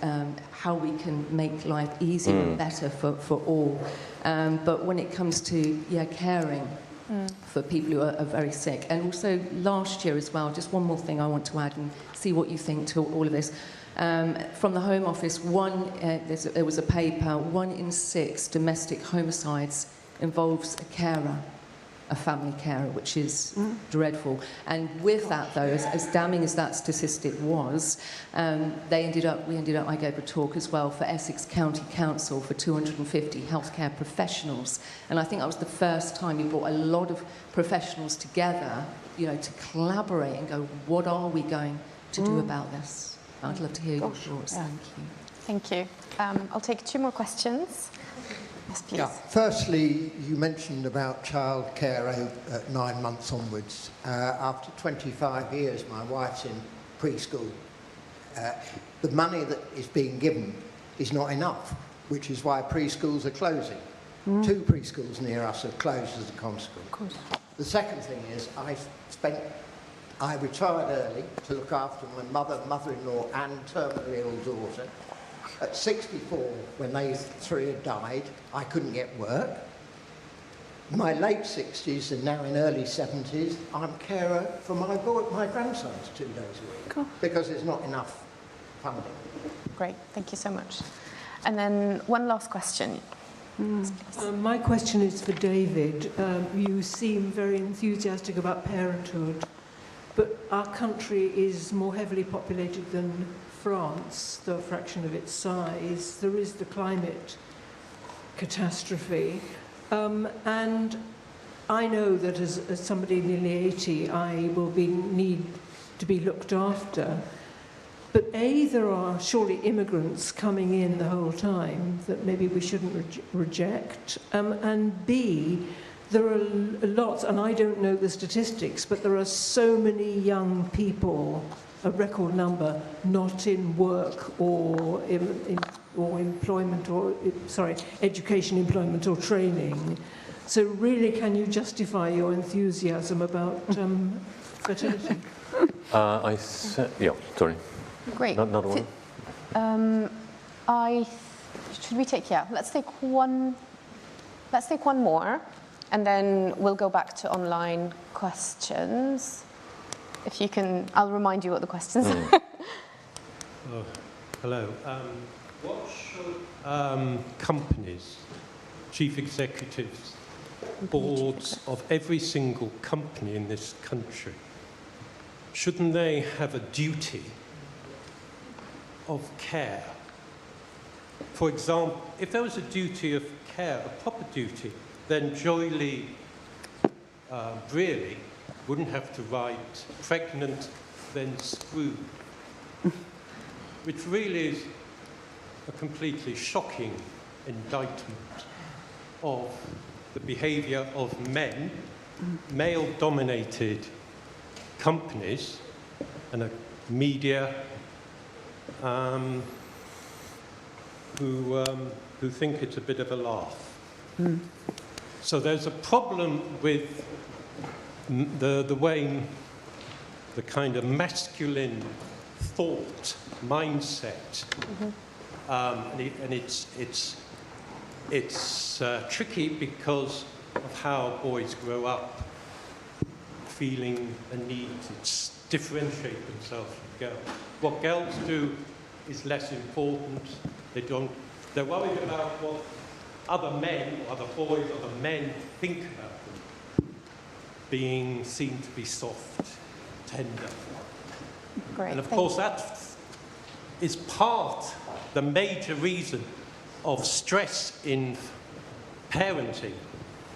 how we can make life easier and better for all. But when it comes to caring for people who are very sick, and also last year as well, just one more thing I want to add and see what you think to all of this. From the Home Office, there was a paper, 1 in 6 domestic homicides involves a carer, a family carer, which is dreadful. And with that, though, as damning as that statistic was, we ended up, I gave a talk as well for Essex County Council for 250 healthcare professionals. And I think that was the first time you brought a lot of professionals together, to collaborate and go, what are we going to do about this? I'd love to hear your thoughts. Thank you. Thank you. I'll take 2 more questions. Yes, please. Yeah. Firstly, you mentioned about childcare at 9 months onwards. After 25 years, my wife's in preschool. The money that is being given is not enough, which is why preschools are closing. 2 preschools near us have closed as a consequence. Of course. The second thing is I retired early to look after my mother-in-law and terminally ill daughter. At 64, when they 3 had died, I couldn't get work. In my late 60s and now in early 70s, I'm carer for my grandsons 2 days a week because there's not enough funding. Great, thank you so much. And then one last question. My question is for David. You seem very enthusiastic about parenthood. But our country is more heavily populated than France, though a fraction of its size. There is the climate catastrophe. And I know that as somebody nearly 80, I will need to be looked after. But A, there are surely immigrants coming in the whole time that maybe we shouldn't reject. And B, there are lots, and I don't know the statistics, but there are so many young people, a record number, not in work or employment education, employment or training. So really, can you justify your enthusiasm about fertility? Sorry. Great. Another one? Should we take, let's take one more. And then we'll go back to online questions. If you can, I'll remind you what the questions are. Hello. What should companies, chief executives, boards of every single company in this country, shouldn't they have a duty of care? For example, if there was a duty of care, a proper duty, then Joy Lee Brearley wouldn't have to write pregnant, then screwed, which really is a completely shocking indictment of the behaviour of men male-dominated companies and media who think it's a bit of a laugh. So there's a problem with the way the kind of masculine thought mindset, and it's tricky because of how boys grow up feeling a need to differentiate themselves from girls. What girls do is less important. They're worried about what other men, other boys, other men think about them, being seen to be soft, tender. Great. And of course that is the major reason of stress in parenting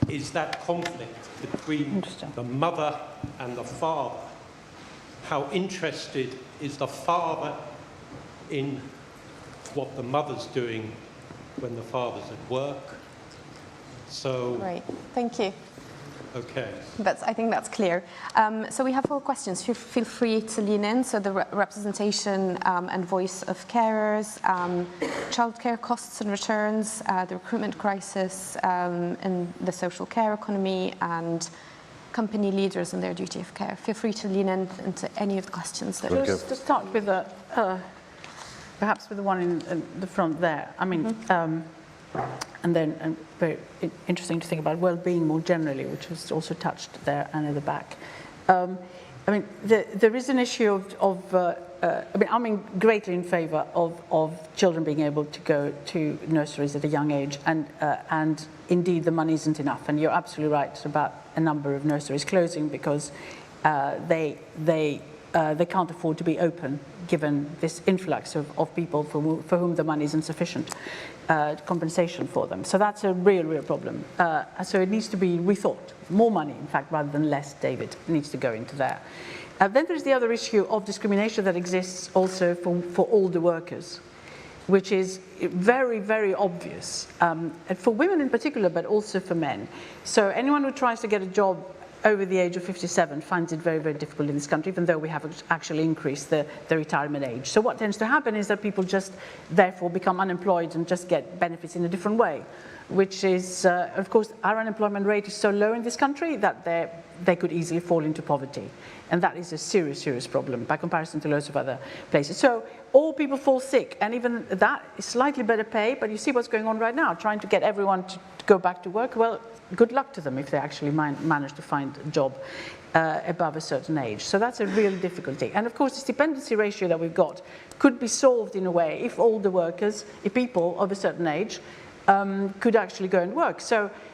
is that conflict between the mother and the father. How interested is the father in what the mother's doing when the father's at work? So... Right, thank you. Okay. I think that's clear. So we have 4 questions. Feel free to lean in. So the representation and voice of carers, childcare costs and returns, the recruitment crisis in the social care economy, and company leaders and their duty of care. Feel free to lean in into any of the questions. Just to start with perhaps with the one in the front there. I mean, and then very interesting to think about well-being more generally, which was also touched there and at the back. I mean, there is an issue I'm greatly in favour of children being able to go to nurseries at a young age, and indeed the money isn't enough. And you're absolutely right about a number of nurseries closing because they can't afford to be open, given this influx of people for whom the money is insufficient compensation for them. So that's a real problem. So it needs to be rethought. More money, in fact, rather than less, David, needs to go into there. Then there's the other issue of discrimination that exists also for older workers, which is very obvious, for women in particular, but also for men. So anyone who tries to get a job over the age of 57 finds it very difficult in this country, even though we have actually increased the retirement age. So what tends to happen is that people just therefore become unemployed and just get benefits in a different way, which is, of course, our unemployment rate is so low in this country that they could easily fall into poverty. And that is a serious problem by comparison to loads of other places. So all people fall sick, and even that is slightly better pay, but you see what's going on right now, trying to get everyone to go back to work. Well, good luck to them if they actually manage to find a job above a certain age. So that's a real difficulty. And of course, this dependency ratio that we've got could be solved in a way if older workers, if people of a certain age, could actually go and work.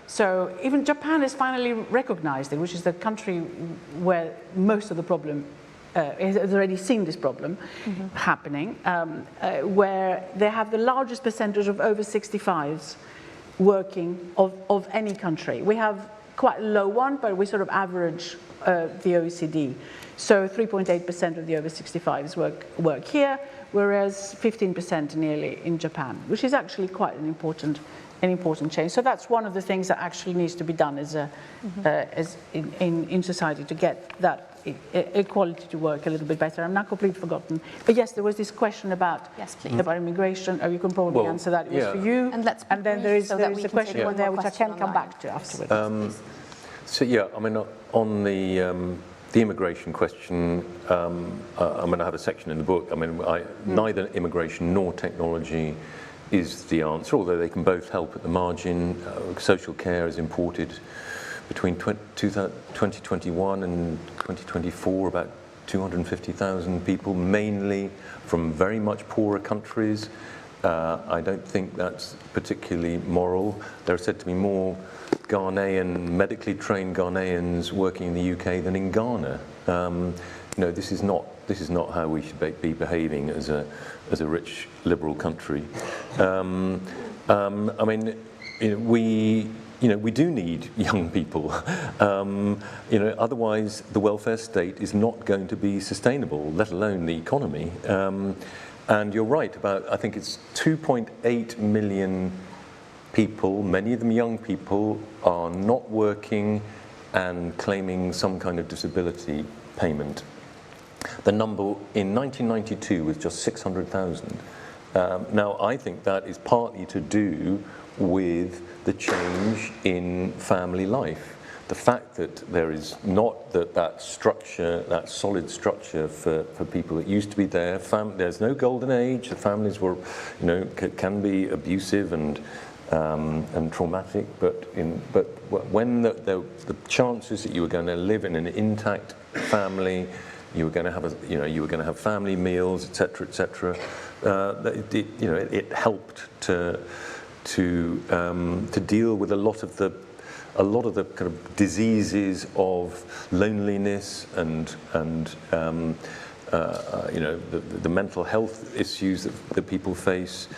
So even Japan has finally recognized it, which is the country where most of the problem has already seen this problem happening, where they have the largest percentage of over 65s working of any country. We have quite a low one, but we sort of average the OECD. So 3.8% of the over 65s work here, whereas 15% nearly in Japan, which is actually quite an important change. So that's one of the things that actually needs to be done as in society to get that equality to work a little bit better. I'm now completely forgotten. But yes, there was this question about immigration. You can probably answer that. It was for you. And then there is a question there which I can come back to afterwards. So yeah, I mean, on the immigration question, I'm going to have a section in the book. I mean, neither immigration nor technology is the answer, although they can both help at the margin. Social care is imported between 2021 and 2024, about 250,000 people, mainly from very much poorer countries. I don't think that's particularly moral. There are said to be more medically trained Ghanaians working in the UK than in Ghana. This is not how we should be behaving as a rich liberal country. I mean, we do need young people. Otherwise the welfare state is not going to be sustainable, let alone the economy. And you're right about, I think it's 2.8 million people, many of them young people, are not working and claiming some kind of disability payment. The number in 1992 was just 600,000. Now, I think that is partly to do with the change in family life. The fact that there is not that structure, that solid structure for people that used to be there. There's no golden age. The families were, can be abusive and traumatic. But when the chances that you were going to live in an intact family, you were going to have you were going to have family meals, etc., etc. It helped to deal with a lot of the kind of diseases of loneliness and the mental health issues that people face.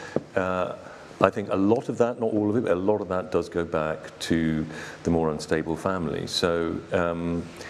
I think a lot of that, not all of it, but a lot of that does go back to the more unstable family. So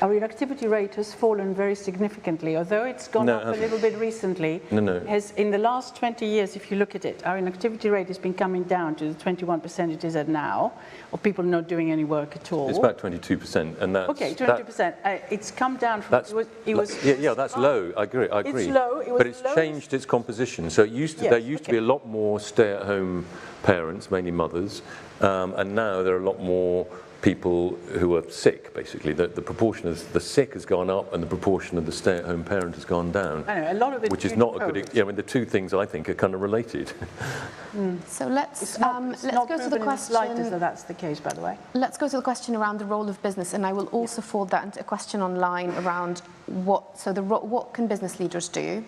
our inactivity rate has fallen very significantly, although it's gone up a little bit recently. In the last 20 years, if you look at it, our inactivity rate has been coming down to the 21% it is at now, of people not doing any work at all. It's about 22%, and that's 22%. It's come down from that's low. I agree. It's low. But it's changed its composition. So there used to be a lot more stay-at-home parents, mainly mothers, and now there are a lot more people who are sick, basically. The proportion of the sick has gone up and the proportion of the stay-at-home parent has gone down. I know, a lot of it which is not a good... the two things, I think, are kind of related. So let's go to the question... So that's the case, by the way. Let's go to the question around the role of business, and I will also fold that into a question online around what can business leaders do,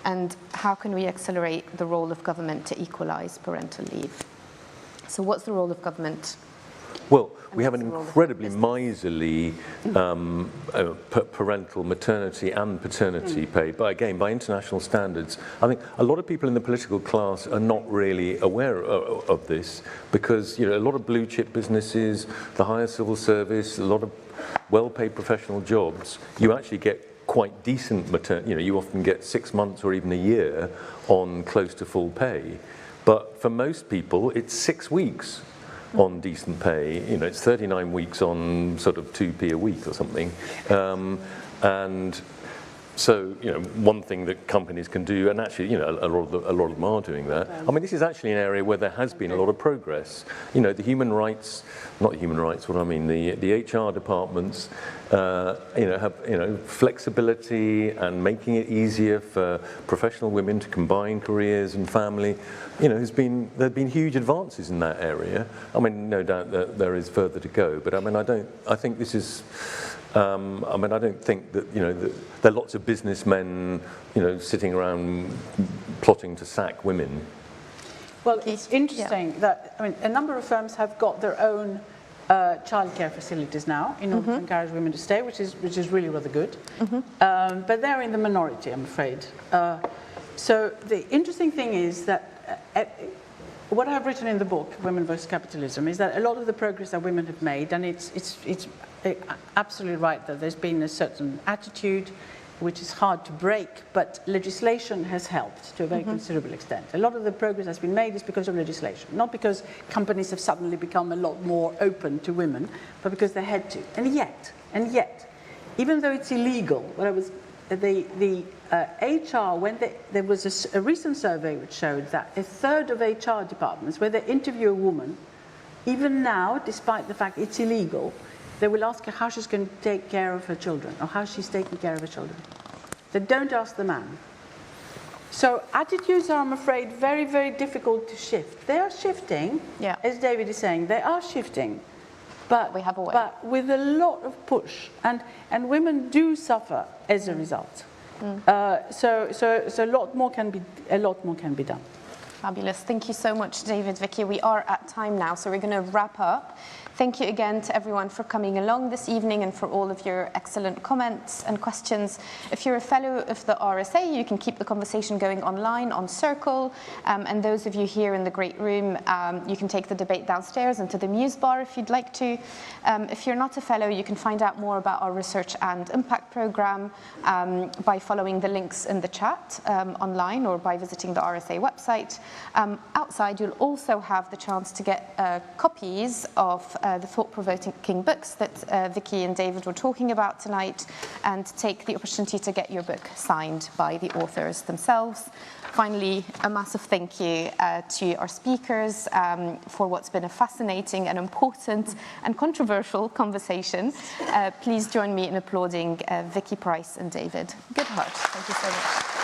and how can we accelerate the role of government to equalise parental leave? So what's the role of government? Well, we have an incredibly miserly parental maternity and paternity pay, but again, by international standards. I think a lot of people in the political class are not really aware of this, because a lot of blue chip businesses, the higher civil service, a lot of well-paid professional jobs, you actually get quite decent maternity. You often get 6 months or even a year on close to full pay. But for most people, it's 6 weeks on decent pay. It's 39 weeks on sort of 2p a week or something. And so, one thing that companies can do, and actually, a lot of them are doing that. I mean, this is actually an area where there has been a lot of progress. The human rights, not human rights, what I mean, the HR departments, have, flexibility and making it easier for professional women to combine careers and family. There have been huge advances in that area. I mean, no doubt that there is further to go, but I mean, I think this is. I don't think that that there are lots of businessmen sitting around plotting to sack women. Well, it's interesting that a number of firms have got their own childcare facilities now in order to encourage women to stay, which is really rather good. But they're in the minority, I'm afraid. So the interesting thing is that what I've written in the book, Women vs. Capitalism, is that a lot of the progress that women have made, and it's absolutely right that there's been a certain attitude which is hard to break, but legislation has helped to a very considerable extent. A lot of the progress that's been made is because of legislation, not because companies have suddenly become a lot more open to women, but because they had to. And yet, even though it's illegal, the HR, when there was a recent survey which showed that a third of HR departments, where they interview a woman, even now, despite the fact it's illegal, they will ask her how she's going to take care of her children, or how she's taking care of her children. They don't ask the man. So attitudes are, I'm afraid, very, very difficult to shift. They are shifting, as David is saying, they are shifting. But we have a way. But with a lot of push, and women do suffer as a result. So a lot more can be done. Fabulous. Thank you so much, David, Vicky. We are at time now, so we're going to wrap up. Thank you again to everyone for coming along this evening and for all of your excellent comments and questions. If you're a fellow of the RSA, you can keep the conversation going online on Circle. And those of you here in the great room, you can take the debate downstairs into the Muse Bar if you'd like to. If you're not a fellow, you can find out more about our research and impact programme by following the links in the chat online, or by visiting the RSA website. Outside, you'll also have the chance to get copies of the thought-provoking books that Vicky and David were talking about tonight, and take the opportunity to get your book signed by the authors themselves. Finally, a massive thank you to our speakers for what's been a fascinating and important and controversial conversation. Please join me in applauding Vicky, Pryce and David Goodhart. Thank you so much.